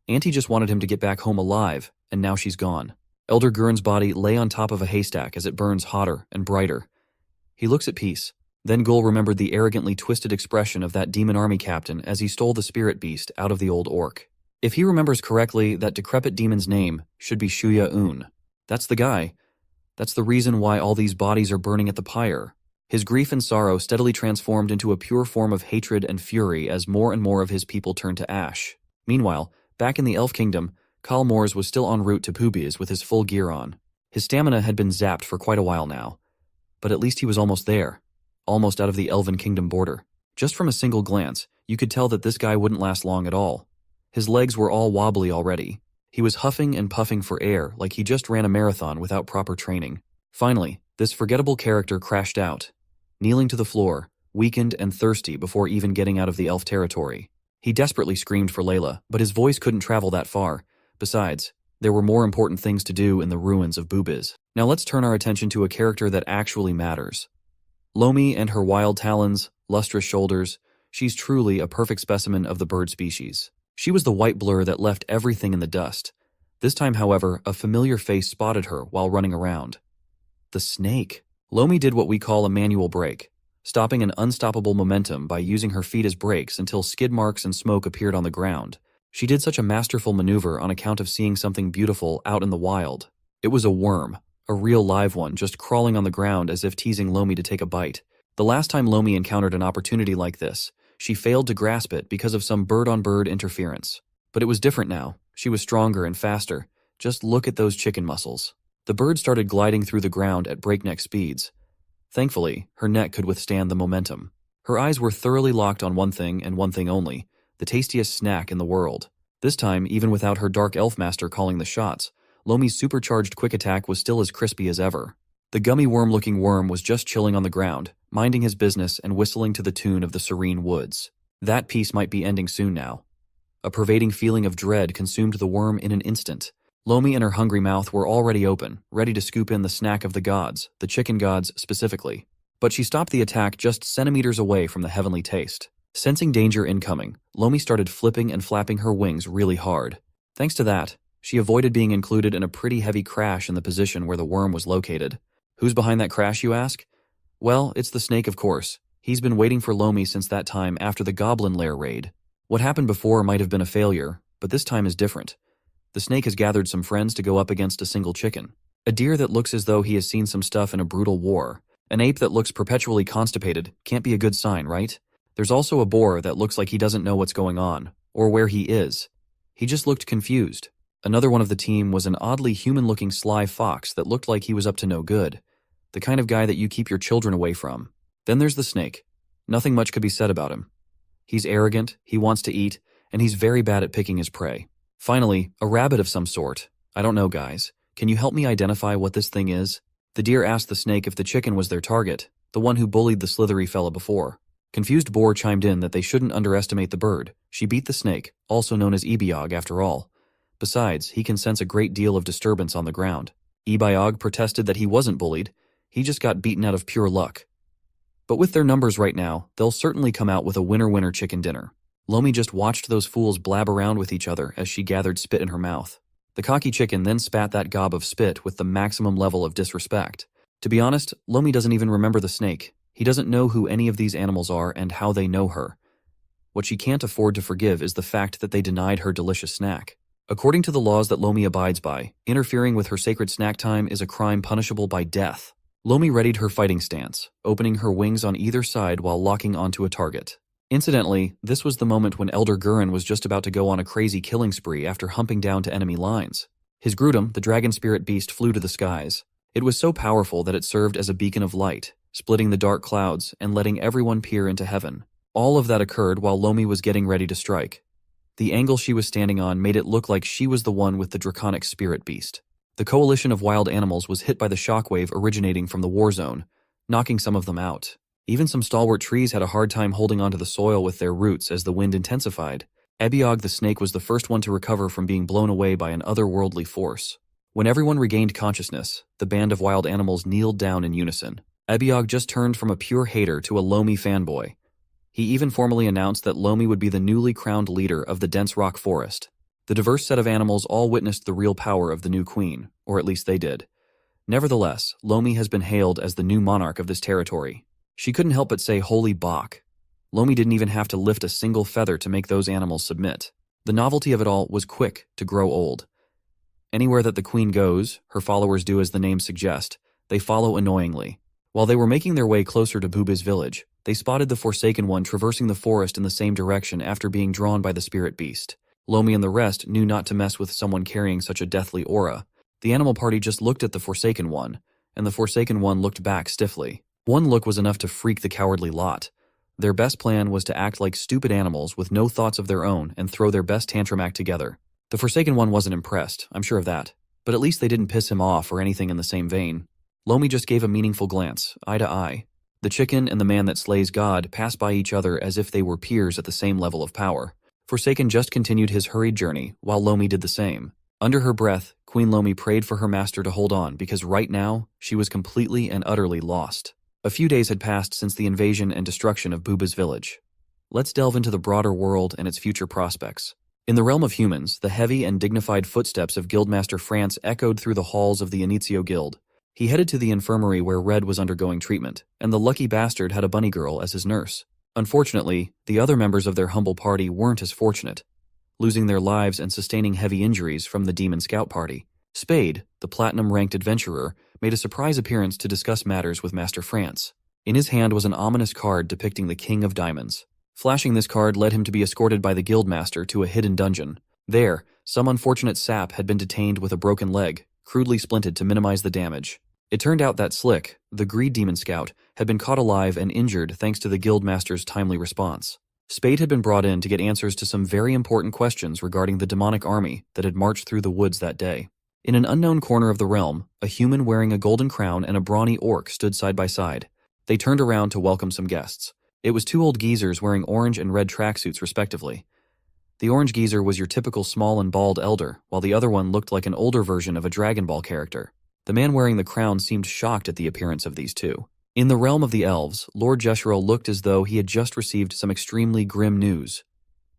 Auntie just wanted him to get back home alive, and now she's gone. Elder Guren's body lay on top of a haystack as it burns hotter and brighter. He looks at peace. Then Gul remembered the arrogantly twisted expression of that demon army captain as he stole the spirit beast out of the old orc. If he remembers correctly, that decrepit demon's name should be Shuya Un. That's the guy. That's the reason why all these bodies are burning at the pyre. His grief and sorrow steadily transformed into a pure form of hatred and fury as more and more of his people turned to ash. Meanwhile, back in the Elf Kingdom, Khal Mors was still en route to Pubiz with his full gear on. His stamina had been zapped for quite a while now. But at least he was almost there. Almost out of the Elven Kingdom border. Just from a single glance, you could tell that this guy wouldn't last long at all. His legs were all wobbly already. He was huffing and puffing for air like he just ran a marathon without proper training. Finally, this forgettable character crashed out, kneeling to the floor, weakened and thirsty before even getting out of the elf territory. He desperately screamed for Layla, but his voice couldn't travel that far. Besides, there were more important things to do in the ruins of Bubiz. Now let's turn our attention to a character that actually matters. Lomi and her wild talons, lustrous shoulders, she's truly a perfect specimen of the bird species. She was the white blur that left everything in the dust. This time, however, a familiar face spotted her while running around. The snake. Lomi did what we call a manual brake, stopping an unstoppable momentum by using her feet as brakes until skid marks and smoke appeared on the ground. She did such a masterful maneuver on account of seeing something beautiful out in the wild. It was a worm, a real live one, just crawling on the ground as if teasing Lomi to take a bite. The last time Lomi encountered an opportunity like this, she failed to grasp it because of some bird-on-bird interference. But it was different now. She was stronger and faster. Just look at those chicken muscles. The bird started gliding through the ground at breakneck speeds. Thankfully, her neck could withstand the momentum. Her eyes were thoroughly locked on one thing and one thing only, the tastiest snack in the world. This time, even without her dark elf master calling the shots, Lomi's supercharged quick attack was still as crispy as ever. The gummy worm-looking worm was just chilling on the ground, minding his business and whistling to the tune of the serene woods. That piece might be ending soon now. A pervading feeling of dread consumed the worm in an instant. Lomi and her hungry mouth were already open, ready to scoop in the snack of the gods, the chicken gods specifically. But she stopped the attack just centimeters away from the heavenly taste. Sensing danger incoming, Lomi started flipping and flapping her wings really hard. Thanks to that, she avoided being included in a pretty heavy crash in the position where the worm was located. Who's behind that crash, you ask? Well, it's the snake, of course. He's been waiting for Lomi since that time after the Goblin lair raid. What happened before might have been a failure, but this time is different. The snake has gathered some friends to go up against a single chicken. A deer that looks as though he has seen some stuff in a brutal war. An ape that looks perpetually constipated can't be a good sign, right? There's also a boar that looks like he doesn't know what's going on, or where he is. He just looked confused. Another one of the team was an oddly human-looking sly fox that looked like he was up to no good. The kind of guy that you keep your children away from. Then there's the snake. Nothing much could be said about him. He's arrogant, he wants to eat, and he's very bad at picking his prey. Finally, a rabbit of some sort. I don't know, guys. Can you help me identify what this thing is? The deer asked the snake if the chicken was their target, the one who bullied the slithery fella before. Confused boar chimed in that they shouldn't underestimate the bird. She beat the snake, also known as Ebiog after all. Besides, he can sense a great deal of disturbance on the ground. Ebiog protested that he wasn't bullied, he just got beaten out of pure luck. But with their numbers right now, they'll certainly come out with a winner-winner chicken dinner. Lomi just watched those fools blab around with each other as she gathered spit in her mouth. The cocky chicken then spat that gob of spit with the maximum level of disrespect. To be honest, Lomi doesn't even remember the snake. He doesn't know who any of these animals are and how they know her. What she can't afford to forgive is the fact that they denied her delicious snack. According to the laws that Lomi abides by, interfering with her sacred snack time is a crime punishable by death. Lomi readied her fighting stance, opening her wings on either side while locking onto a target. Incidentally, this was the moment when Elder Gurren was just about to go on a crazy killing spree after humping down to enemy lines. His Grudem, the dragon spirit beast, flew to the skies. It was so powerful that it served as a beacon of light, splitting the dark clouds and letting everyone peer into heaven. All of that occurred while Lomi was getting ready to strike. The angle she was standing on made it look like she was the one with the draconic spirit beast. The coalition of wild animals was hit by the shockwave originating from the war zone, knocking some of them out. Even some stalwart trees had a hard time holding onto the soil with their roots as the wind intensified. Ebiog the snake was the first one to recover from being blown away by an otherworldly force. When everyone regained consciousness, the band of wild animals kneeled down in unison. Ebiog just turned from a pure hater to a Lomi fanboy. He even formally announced that Lomi would be the newly crowned leader of the dense rock forest. The diverse set of animals all witnessed the real power of the new queen, or at least they did. Nevertheless, Lomi has been hailed as the new monarch of this territory. She couldn't help but say holy bok. Lomi didn't even have to lift a single feather to make those animals submit. The novelty of it all was quick to grow old. Anywhere that the queen goes, her followers do as the name suggests, they follow annoyingly. While they were making their way closer to Buba's village, they spotted the Forsaken One traversing the forest in the same direction after being drawn by the spirit beast. Lomi and the rest knew not to mess with someone carrying such a deathly aura. The animal party just looked at the Forsaken One, and the Forsaken One looked back stiffly. One look was enough to freak the cowardly lot. Their best plan was to act like stupid animals with no thoughts of their own and throw their best tantrum act together. The Forsaken One wasn't impressed, I'm sure of that, but at least they didn't piss him off or anything in the same vein. Lomi just gave a meaningful glance, eye to eye. The chicken and the man that slays God passed by each other as if they were peers at the same level of power. Forsaken just continued his hurried journey, while Lomi did the same. Under her breath, Queen Lomi prayed for her master to hold on because right now, she was completely and utterly lost. A few days had passed since the invasion and destruction of Buba's village. Let's delve into the broader world and its future prospects. In the realm of humans, the heavy and dignified footsteps of Guildmaster France echoed through the halls of the Initio Guild. He headed to the infirmary where Red was undergoing treatment, and the lucky bastard had a bunny girl as his nurse. Unfortunately, the other members of their humble party weren't as fortunate, losing their lives and sustaining heavy injuries from the demon scout party. Spade, the platinum-ranked adventurer, made a surprise appearance to discuss matters with Master France. In his hand was an ominous card depicting the King of Diamonds. Flashing this card led him to be escorted by the Guildmaster to a hidden dungeon. There, some unfortunate sap had been detained with a broken leg, crudely splinted to minimize the damage. It turned out that Slick, the greed demon scout, had been caught alive and injured thanks to the Guildmaster's timely response. Spade had been brought in to get answers to some very important questions regarding the demonic army that had marched through the woods that day. In an unknown corner of the realm, a human wearing a golden crown and a brawny orc stood side by side. They turned around to welcome some guests. It was two old geezers wearing orange and red tracksuits respectively. The orange geezer was your typical small and bald elder, while the other one looked like an older version of a Dragon Ball character. The man wearing the crown seemed shocked at the appearance of these two. In the realm of the elves, Lord Jesheril looked as though he had just received some extremely grim news.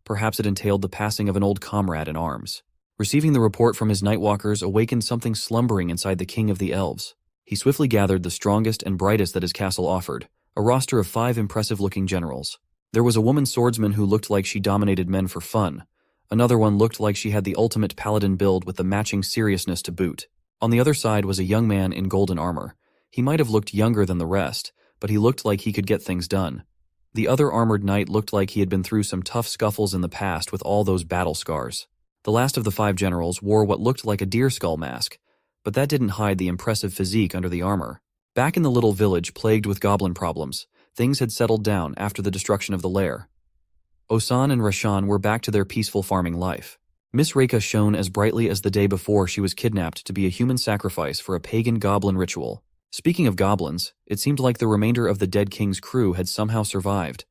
Perhaps it entailed the passing of an old comrade in arms. Receiving the report from his Nightwalkers awakened something slumbering inside the king of the elves. He swiftly gathered the strongest and brightest that his castle offered, a roster of 5 impressive-looking generals. There was a woman swordsman who looked like she dominated men for fun, Another one looked like she had the ultimate paladin build with the matching seriousness to boot. On the other side was a young man in golden armor. He might have looked younger than the rest, but he looked like he could get things done. The other armored knight looked like he had been through some tough scuffles in the past with all those battle scars. The last of the 5 generals wore what looked like a deer skull mask, but that didn't hide the impressive physique under the armor. Back in the little village plagued with goblin problems, things had settled down after the destruction of the lair. Osan and Rashan were back to their peaceful farming life. Miss Reika shone as brightly as the day before she was kidnapped to be a human sacrifice for a pagan goblin ritual. Speaking of goblins, it seemed like the remainder of the dead king's crew had somehow survived.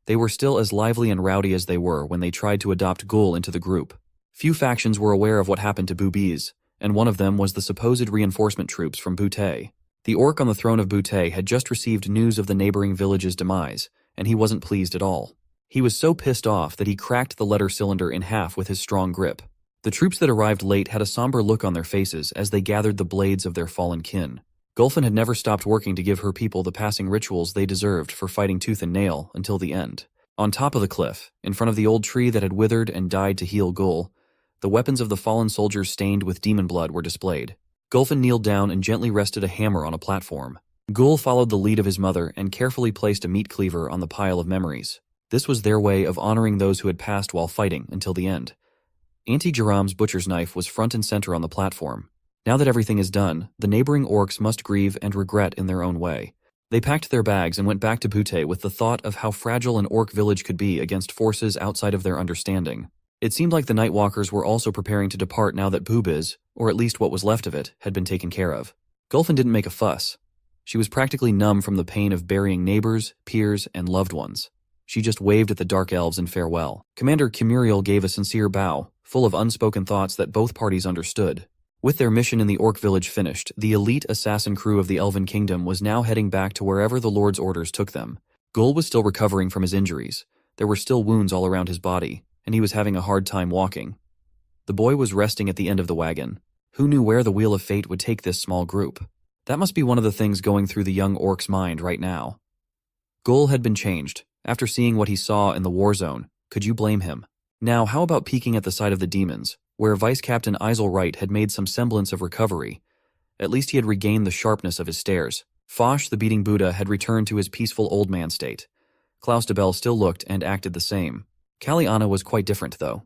They were still as lively and rowdy as they were when they tried to adopt Ghoul into the group. Few factions were aware of what happened to boobies, and one of them was the supposed reinforcement troops from Butte. The orc on the throne of Butte had just received news of the neighboring village's demise, and he wasn't pleased at all. He was so pissed off that he cracked the letter cylinder in half with his strong grip. The troops that arrived late had a somber look on their faces as they gathered the blades of their fallen kin. Gulfin had never stopped working to give her people the passing rituals they deserved for fighting tooth and nail until the end. On top of the cliff, in front of the old tree that had withered and died to heal Gul, the weapons of the fallen soldiers stained with demon blood were displayed. Gulfin kneeled down and gently rested a hammer on a platform. Gul followed the lead of his mother and carefully placed a meat cleaver on the pile of memories. This was their way of honoring those who had passed while fighting until the end. Auntie Jeram's butcher's knife was front and center on the platform. Now that everything is done, the neighboring orcs must grieve and regret in their own way. They packed their bags and went back to Butte with the thought of how fragile an orc village could be against forces outside of their understanding. It seemed like the Nightwalkers were also preparing to depart now that Boobiz, or at least what was left of it, had been taken care of. Gulfin didn't make a fuss. She was practically numb from the pain of burying neighbors, peers, and loved ones. She just waved at the Dark Elves in farewell. Commander Kimuriel gave a sincere bow, full of unspoken thoughts that both parties understood. With their mission in the Orc village finished, the elite assassin crew of the Elven Kingdom was now heading back to wherever the Lord's orders took them. Gul was still recovering from his injuries. There were still wounds all around his body, and he was having a hard time walking. The boy was resting at the end of the wagon. Who knew where the Wheel of Fate would take this small group? That must be one of the things going through the young orc's mind right now. Gul had been changed. After seeing what he saw in the war zone, could you blame him? Now, how about peeking at the side of the demons, where Vice Captain Iselwright had made some semblance of recovery? At least he had regained the sharpness of his stares. Foch, the beating Buddha, had returned to his peaceful old man state. Klaus de Bell still looked and acted the same. Kalliana was quite different, though.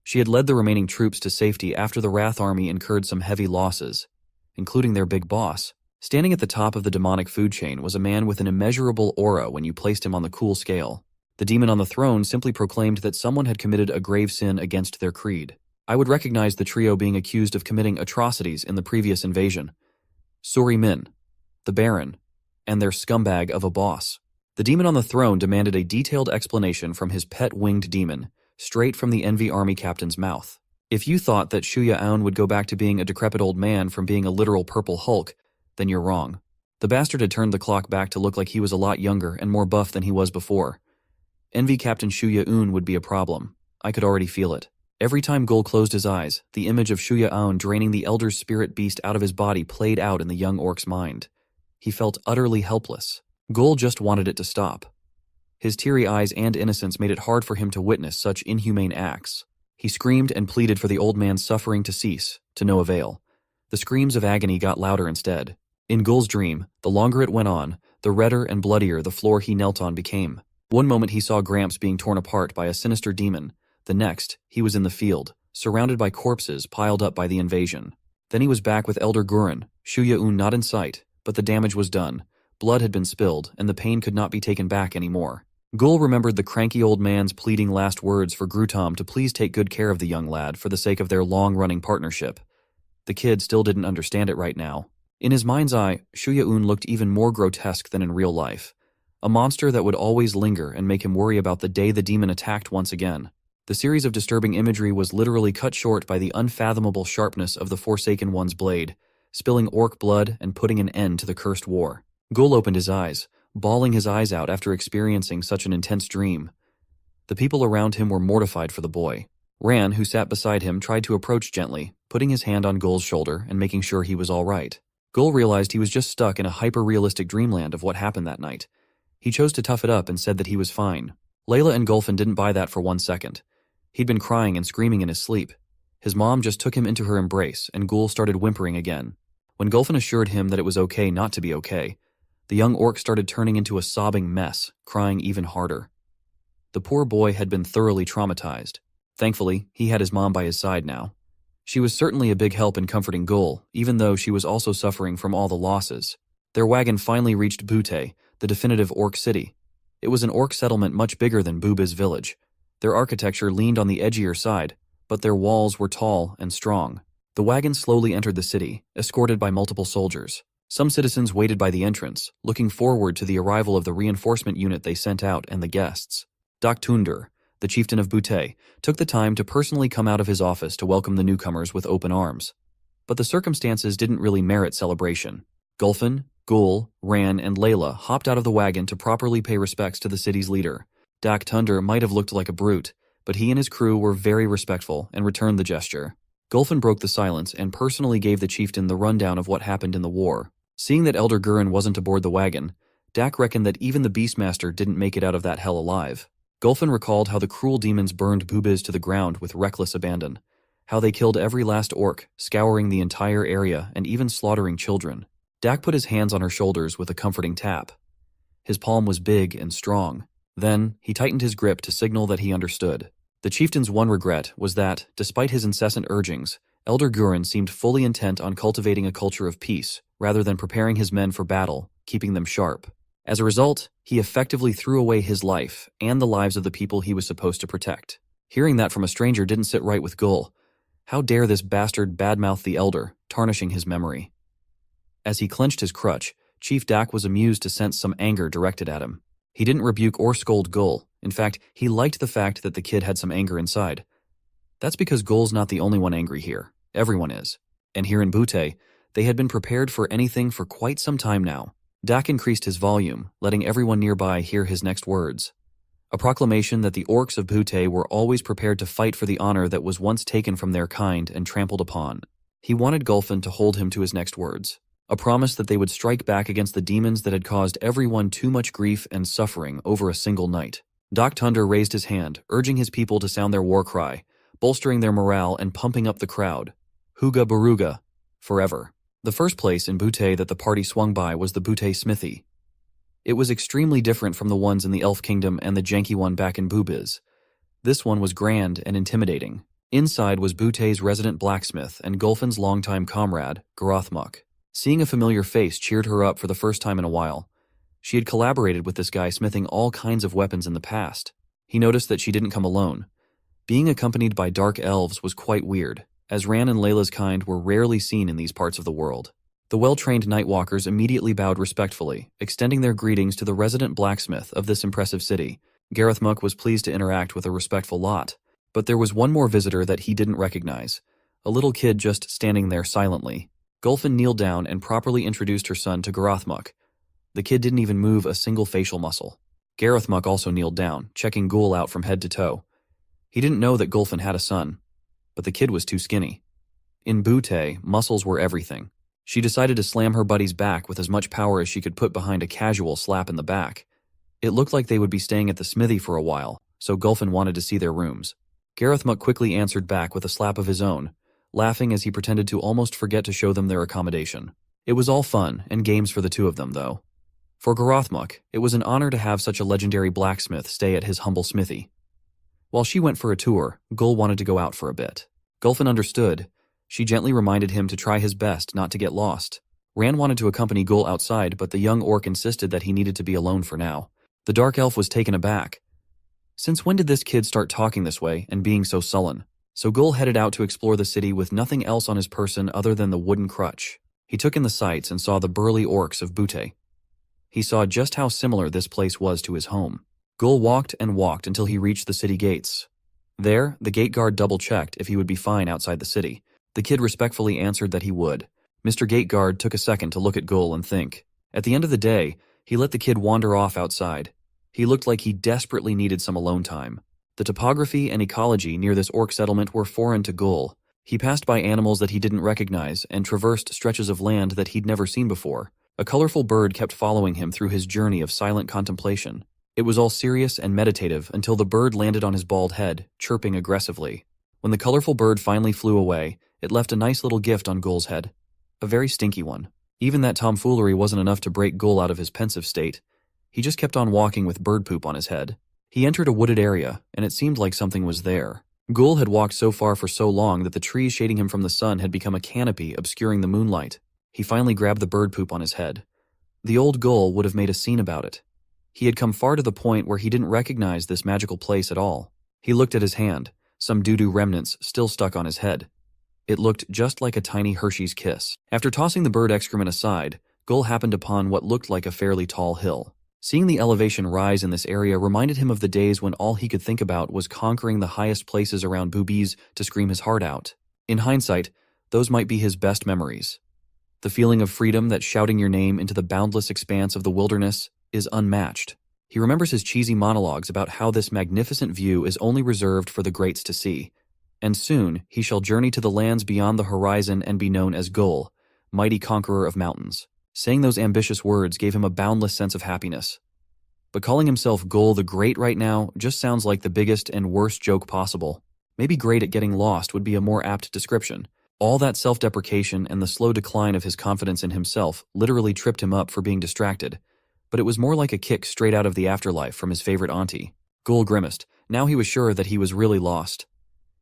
She had led the remaining troops to safety after the Wrath Army incurred some heavy losses, including their big boss. Standing at the top of the demonic food chain was a man with an immeasurable aura when you placed him on the cool scale. The demon on the throne simply proclaimed that someone had committed a grave sin against their creed. I would recognize the trio being accused of committing atrocities in the previous invasion. Suri Min, the Baron, and their scumbag of a boss. The demon on the throne demanded a detailed explanation from his pet winged demon, straight from the Envy Army captain's mouth. If you thought that Shuya Aun would go back to being a decrepit old man from being a literal purple Hulk, then you're wrong. The bastard had turned the clock back to look like he was a lot younger and more buff than he was before. Envy Captain Shuya Aun would be a problem. I could already feel it. Every time Gul closed his eyes, the image of Shuya Aun draining the Elder's spirit beast out of his body played out in the young orc's mind. He felt utterly helpless. Gul just wanted it to stop. His teary eyes and innocence made it hard for him to witness such inhumane acts. He screamed and pleaded for the old man's suffering to cease, to no avail. The screams of agony got louder instead. In Gul's dream, the longer it went on, the redder and bloodier the floor he knelt on became. One moment he saw Gramps being torn apart by a sinister demon. The next, he was in the field, surrounded by corpses piled up by the invasion. Then he was back with Elder Gurren, Shuya Aun not in sight, but the damage was done. Blood had been spilled, and the pain could not be taken back anymore. Gul remembered the cranky old man's pleading last words for Grutom to please take good care of the young lad for the sake of their long-running partnership. The kid still didn't understand it right now. In his mind's eye, Shuya Aun looked even more grotesque than in real life. A monster that would always linger and make him worry about the day the demon attacked once again. The series of disturbing imagery was literally cut short by the unfathomable sharpness of the Forsaken One's blade, spilling orc blood and putting an end to the cursed war. Gul opened his eyes, bawling his eyes out after experiencing such an intense dream. The people around him were mortified for the boy. Ran, who sat beside him, tried to approach gently, putting his hand on Gul's shoulder and making sure he was all right. Gul realized he was just stuck in a hyper-realistic dreamland of what happened that night. He chose to tough it up and said that he was fine. Layla and Gulfin didn't buy that for 1 second. He'd been crying and screaming in his sleep. His mom just took him into her embrace, and Ghoul started whimpering again. When Goblin assured him that it was okay not to be okay, the young orc started turning into a sobbing mess, crying even harder. The poor boy had been thoroughly traumatized. Thankfully, he had his mom by his side now. She was certainly a big help in comforting Ghoul, even though she was also suffering from all the losses. Their wagon finally reached Butte, the definitive orc city. It was an orc settlement much bigger than Buba's village. Their architecture leaned on the edgier side, but their walls were tall and strong. The wagon slowly entered the city, escorted by multiple soldiers. Some citizens waited by the entrance, looking forward to the arrival of the reinforcement unit they sent out and the guests. Dak Tunder, the chieftain of Butte, took the time to personally come out of his office to welcome the newcomers with open arms. But the circumstances didn't really merit celebration. Gulfin, Ghoul, Ran, and Layla hopped out of the wagon to properly pay respects to the city's leader. Dak Tunder might have looked like a brute, but he and his crew were very respectful and returned the gesture. Gulfin broke the silence and personally gave the chieftain the rundown of what happened in the war. Seeing that Elder Gurren wasn't aboard the wagon, Dak reckoned that even the Beastmaster didn't make it out of that hell alive. Gulfin recalled how the cruel demons burned Bubiz to the ground with reckless abandon, how they killed every last orc, scouring the entire area and even slaughtering children. Dak put his hands on her shoulders with a comforting tap. His palm was big and strong. Then, he tightened his grip to signal that he understood. The chieftain's one regret was that, despite his incessant urgings, Elder Gurren seemed fully intent on cultivating a culture of peace, rather than preparing his men for battle, keeping them sharp. As a result, he effectively threw away his life and the lives of the people he was supposed to protect. Hearing that from a stranger didn't sit right with Gul. How dare this bastard badmouth the elder, tarnishing his memory? As he clenched his crutch, Chief Dak was amused to sense some anger directed at him. He didn't rebuke or scold Gul. In fact, he liked the fact that the kid had some anger inside. That's because Gul's not the only one angry here. Everyone is. And here in Butte, they had been prepared for anything for quite some time now. Dak increased his volume, letting everyone nearby hear his next words. A proclamation that the orcs of Butte were always prepared to fight for the honor that was once taken from their kind and trampled upon. He wanted Gulfin to hold him to his next words. A promise that they would strike back against the demons that had caused everyone too much grief and suffering over a single night. Dak Tunder raised his hand, urging his people to sound their war cry, bolstering their morale and pumping up the crowd. Huga Baruga, forever. The first place in Butte that the party swung by was the Butte Smithy. It was extremely different from the ones in the Elf Kingdom and the janky one back in Bubiz. This one was grand and intimidating. Inside was Butte's resident blacksmith and Gulfin's longtime comrade, Garothmuk. Seeing a familiar face cheered her up for the first time in a while. She had collaborated with this guy smithing all kinds of weapons in the past. He noticed that she didn't come alone. Being accompanied by dark elves was quite weird, as Ran and Layla's kind were rarely seen in these parts of the world. The well-trained Nightwalkers immediately bowed respectfully, extending their greetings to the resident blacksmith of this impressive city. Garothmuk was pleased to interact with a respectful lot, but there was one more visitor that he didn't recognize, a little kid just standing there silently. Gulfin kneeled down and properly introduced her son to Garothmuk. The kid didn't even move a single facial muscle. Garothmuk also kneeled down, checking Ghoul out from head to toe. He didn't know that Gulfin had a son, but the kid was too skinny. In Butte, muscles were everything. She decided to slam her buddy's back with as much power as she could put behind a casual slap in the back. It looked like they would be staying at the smithy for a while, so Gulfin wanted to see their rooms. Garothmuk quickly answered back with a slap of his own, laughing as he pretended to almost forget to show them their accommodation. It was all fun and games for the two of them, though. For Garothmuk, it was an honor to have such a legendary blacksmith stay at his humble smithy. While she went for a tour, Gul wanted to go out for a bit. Gulfin understood. She gently reminded him to try his best not to get lost. Ran wanted to accompany Gul outside, but the young orc insisted that he needed to be alone for now. The dark elf was taken aback. Since when did this kid start talking this way and being so sullen? So Gul headed out to explore the city with nothing else on his person other than the wooden crutch. He took in the sights and saw the burly orcs of Butte. He saw just how similar this place was to his home. Gul walked and walked until he reached the city gates. There, the gate guard double-checked if he would be fine outside the city. The kid respectfully answered that he would. Mr. Gate Guard took a second to look at Gul and think. At the end of the day, he let the kid wander off outside. He looked like he desperately needed some alone time. The topography and ecology near this orc settlement were foreign to Gul. He passed by animals that he didn't recognize and traversed stretches of land that he'd never seen before. A colorful bird kept following him through his journey of silent contemplation. It was all serious and meditative until the bird landed on his bald head, chirping aggressively. When the colorful bird finally flew away, it left a nice little gift on Gul's head. A very stinky one. Even that tomfoolery wasn't enough to break Gul out of his pensive state. He just kept on walking with bird poop on his head. He entered a wooded area, and it seemed like something was there. Gul had walked so far for so long that the trees shading him from the sun had become a canopy obscuring the moonlight. He finally grabbed the bird poop on his head. The old Gul would have made a scene about it. He had come far to the point where he didn't recognize this magical place at all. He looked at his hand, some doo-doo remnants still stuck on his head. It looked just like a tiny Hershey's kiss. After tossing the bird excrement aside, Gul happened upon what looked like a fairly tall hill. Seeing the elevation rise in this area reminded him of the days when all he could think about was conquering the highest places around boobies to scream his heart out. In hindsight, those might be his best memories. The feeling of freedom that shouting your name into the boundless expanse of the wilderness is unmatched. He remembers his cheesy monologues about how this magnificent view is only reserved for the greats to see. And soon he shall journey to the lands beyond the horizon and be known as Gul, mighty conqueror of mountains. Saying those ambitious words gave him a boundless sense of happiness. But calling himself Gul the Great right now just sounds like the biggest and worst joke possible. Maybe great at getting lost would be a more apt description. All that self-deprecation and the slow decline of his confidence in himself literally tripped him up for being distracted. But it was more like a kick straight out of the afterlife from his favorite auntie. Gul grimaced. Now he was sure that he was really lost.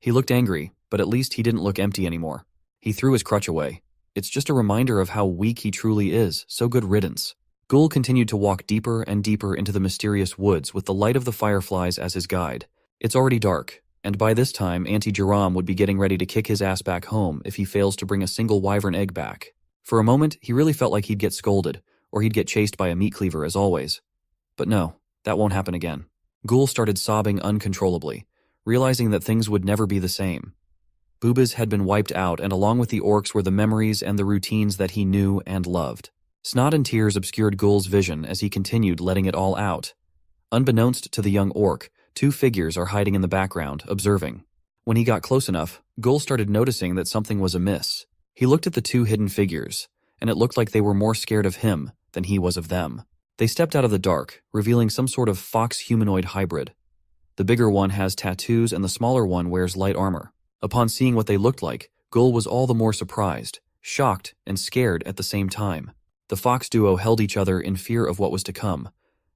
He looked angry, but at least he didn't look empty anymore. He threw his crutch away. It's just a reminder of how weak he truly is, so good riddance. Gul continued to walk deeper and deeper into the mysterious woods with the light of the fireflies as his guide. It's already dark, and by this time Auntie Jerome would be getting ready to kick his ass back home if he fails to bring a single wyvern egg back. For a moment, he really felt like he'd get scolded, or he'd get chased by a meat cleaver as always. But no, that won't happen again. Gul started sobbing uncontrollably, realizing that things would never be the same. Boobas had been wiped out, and along with the orcs were the memories and the routines that he knew and loved. Snot and tears obscured Gul's vision as he continued letting it all out. Unbeknownst to the young orc, two figures are hiding in the background, observing. When he got close enough, Gul started noticing that something was amiss. He looked at the two hidden figures, and it looked like they were more scared of him than he was of them. They stepped out of the dark, revealing some sort of fox-humanoid hybrid. The bigger one has tattoos and the smaller one wears light armor. Upon seeing what they looked like, Gul was all the more surprised, shocked, and scared at the same time. The fox duo held each other in fear of what was to come,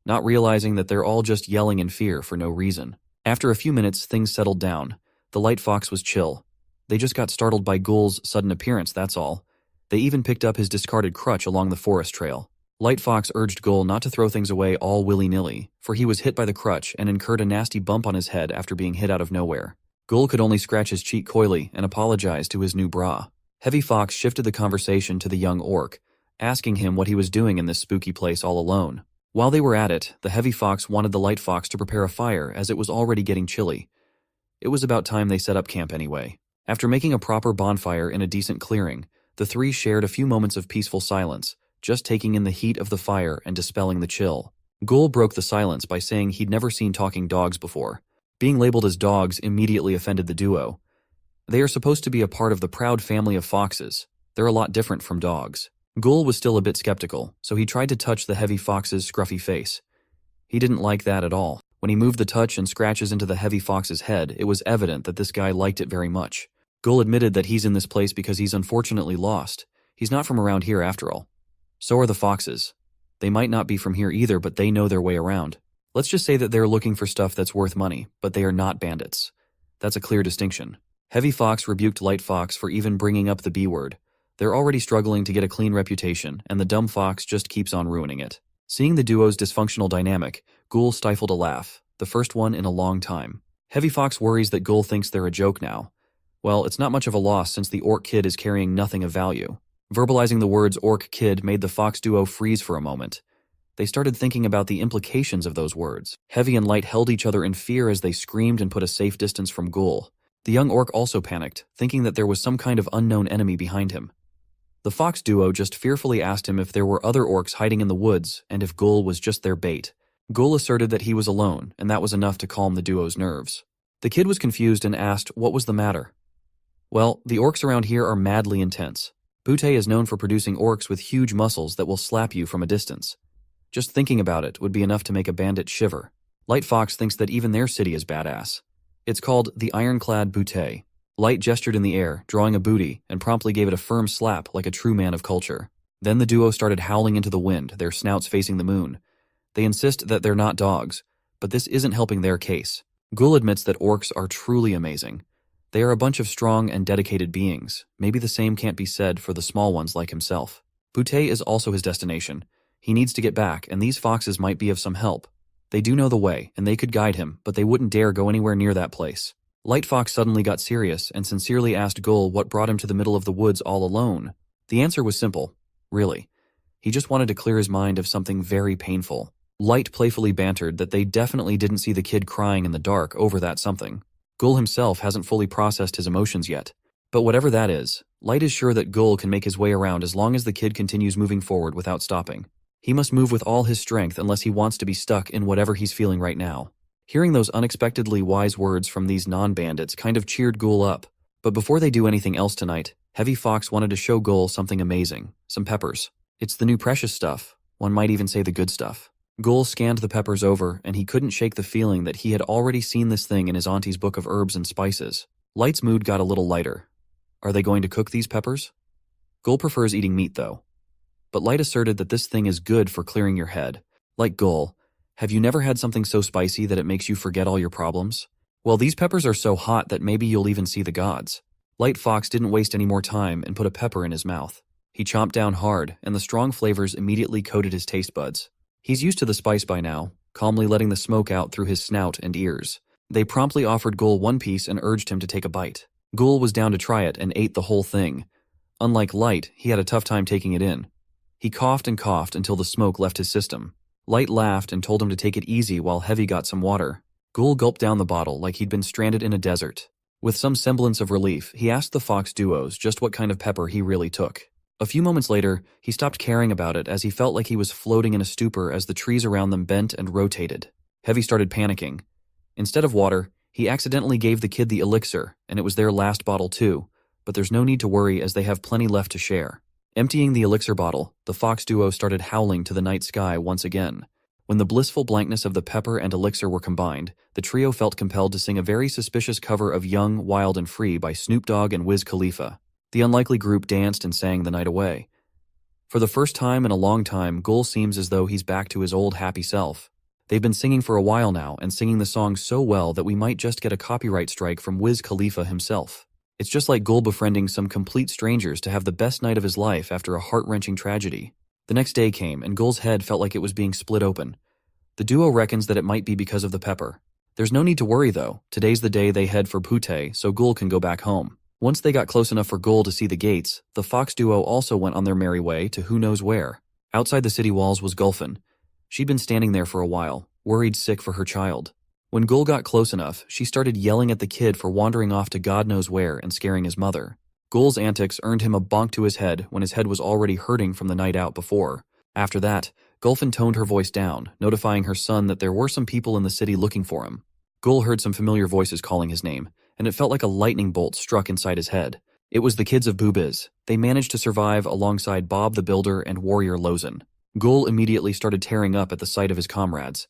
not realizing that they're all just yelling in fear for no reason. After a few minutes, things settled down. The light fox was chill. They just got startled by Gul's sudden appearance, that's all. They even picked up his discarded crutch along the forest trail. Light Fox urged Gul not to throw things away all willy-nilly, for he was hit by the crutch and incurred a nasty bump on his head after being hit out of nowhere. Gul could only scratch his cheek coyly and apologize to his new bra. Heavy Fox shifted the conversation to the young orc, asking him what he was doing in this spooky place all alone. While they were at it, the Heavy Fox wanted the Light Fox to prepare a fire as it was already getting chilly. It was about time they set up camp anyway. After making a proper bonfire in a decent clearing, the three shared a few moments of peaceful silence, just taking in the heat of the fire and dispelling the chill. Gul broke the silence by saying he'd never seen talking dogs before. Being labeled as dogs immediately offended the duo. They are supposed to be a part of the proud family of foxes. They're a lot different from dogs. Gul was still a bit skeptical, so he tried to touch the Heavy Fox's scruffy face. He didn't like that at all. When he moved the touch and scratches into the Heavy Fox's head, it was evident that this guy liked it very much. Gul admitted that he's in this place because he's unfortunately lost. He's not from around here after all. So are the foxes. They might not be from here either, but they know their way around. Let's just say that they're looking for stuff that's worth money, but they are not bandits. That's a clear distinction. Heavy Fox rebuked Light Fox for even bringing up the B word. They're already struggling to get a clean reputation, and the dumb fox just keeps on ruining it. Seeing the duo's dysfunctional dynamic, Gul stifled a laugh, the first one in a long time. Heavy Fox worries that Gul thinks they're a joke now. Well, it's not much of a loss since the orc kid is carrying nothing of value. Verbalizing the words orc kid made the fox duo freeze for a moment. They started thinking about the implications of those words. Heavy and Light held each other in fear as they screamed and put a safe distance from Gul. The young orc also panicked, thinking that there was some kind of unknown enemy behind him. The fox duo just fearfully asked him if there were other orcs hiding in the woods and if Gul was just their bait. Gul asserted that he was alone, and that was enough to calm the duo's nerves. The kid was confused and asked what was the matter. Well, the orcs around here are madly intense. Butte is known for producing orcs with huge muscles that will slap you from a distance. Just thinking about it would be enough to make a bandit shiver. Light Fox thinks that even their city is badass. It's called the Ironclad Butte. Light gestured in the air, drawing a booty, and promptly gave it a firm slap like a true man of culture. Then the duo started howling into the wind, their snouts facing the moon. They insist that they're not dogs, but this isn't helping their case. Ghoul admits that orcs are truly amazing. They are a bunch of strong and dedicated beings. Maybe the same can't be said for the small ones like himself. Butte is also his destination. He needs to get back, and these foxes might be of some help. They do know the way, and they could guide him, but they wouldn't dare go anywhere near that place. Light Fox suddenly got serious and sincerely asked Ghoul what brought him to the middle of the woods all alone. The answer was simple. Really. He just wanted to clear his mind of something very painful. Light playfully bantered that they definitely didn't see the kid crying in the dark over that something. Ghoul himself hasn't fully processed his emotions yet. But whatever that is, Light is sure that Ghoul can make his way around as long as the kid continues moving forward without stopping. He must move with all his strength unless he wants to be stuck in whatever he's feeling right now. Hearing those unexpectedly wise words from these non-bandits kind of cheered Ghoul up. But before they do anything else tonight, Heavy Fox wanted to show Ghoul something amazing. Some peppers. It's the new precious stuff. One might even say the good stuff. Ghoul scanned the peppers over, and he couldn't shake the feeling that he had already seen this thing in his auntie's book of herbs and spices. Light's mood got a little lighter. Are they going to cook these peppers? Ghoul prefers eating meat, though. But Light asserted that this thing is good for clearing your head. Like Ghoul, have you never had something so spicy that it makes you forget all your problems? Well, these peppers are so hot that maybe you'll even see the gods. Light Fox didn't waste any more time and put a pepper in his mouth. He chomped down hard, and the strong flavors immediately coated his taste buds. He's used to the spice by now, calmly letting the smoke out through his snout and ears. They promptly offered Ghoul one piece and urged him to take a bite. Ghoul was down to try it and ate the whole thing. Unlike Light, he had a tough time taking it in. He coughed and coughed until the smoke left his system. Light laughed and told him to take it easy while Heavy got some water. Ghoul gulped down the bottle like he'd been stranded in a desert. With some semblance of relief, he asked the fox duos just what kind of pepper he really took. A few moments later, he stopped caring about it as he felt like he was floating in a stupor as the trees around them bent and rotated. Heavy started panicking. Instead of water, he accidentally gave the kid the elixir, and it was their last bottle too, but there's no need to worry as they have plenty left to share. Emptying the elixir bottle, the fox duo started howling to the night sky once again. When the blissful blankness of the pepper and elixir were combined, the trio felt compelled to sing a very suspicious cover of Young, Wild and Free by Snoop Dogg and Wiz Khalifa. The unlikely group danced and sang the night away. For the first time in a long time, Ghoul seems as though he's back to his old happy self. They've been singing for a while now and singing the song so well that we might just get a copyright strike from Wiz Khalifa himself. It's just like Ghoul befriending some complete strangers to have the best night of his life after a heart-wrenching tragedy. The next day came, and Ghoul's head felt like it was being split open. The duo reckons that it might be because of the pepper. There's no need to worry, though. Today's the day they head for Butte, so Ghoul can go back home. Once they got close enough for Ghoul to see the gates, the fox duo also went on their merry way to who knows where. Outside the city walls was Gulfin. She'd been standing there for a while, worried sick for her child. When Ghoul got close enough, she started yelling at the kid for wandering off to God knows where and scaring his mother. Ghoul's antics earned him a bonk to his head when his head was already hurting from the night out before. After that, Gulfin toned her voice down, notifying her son that there were some people in the city looking for him. Ghoul heard some familiar voices calling his name, and it felt like a lightning bolt struck inside his head. It was the kids of Boobiz. They managed to survive alongside Bob the Builder and Warrior Lozen. Ghoul immediately started tearing up at the sight of his comrades.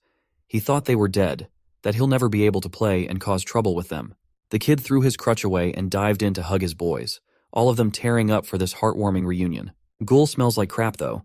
He thought they were dead, that he'll never be able to play and cause trouble with them. The kid threw his crutch away and dived in to hug his boys, all of them tearing up for this heartwarming reunion. Ghoul smells like crap though.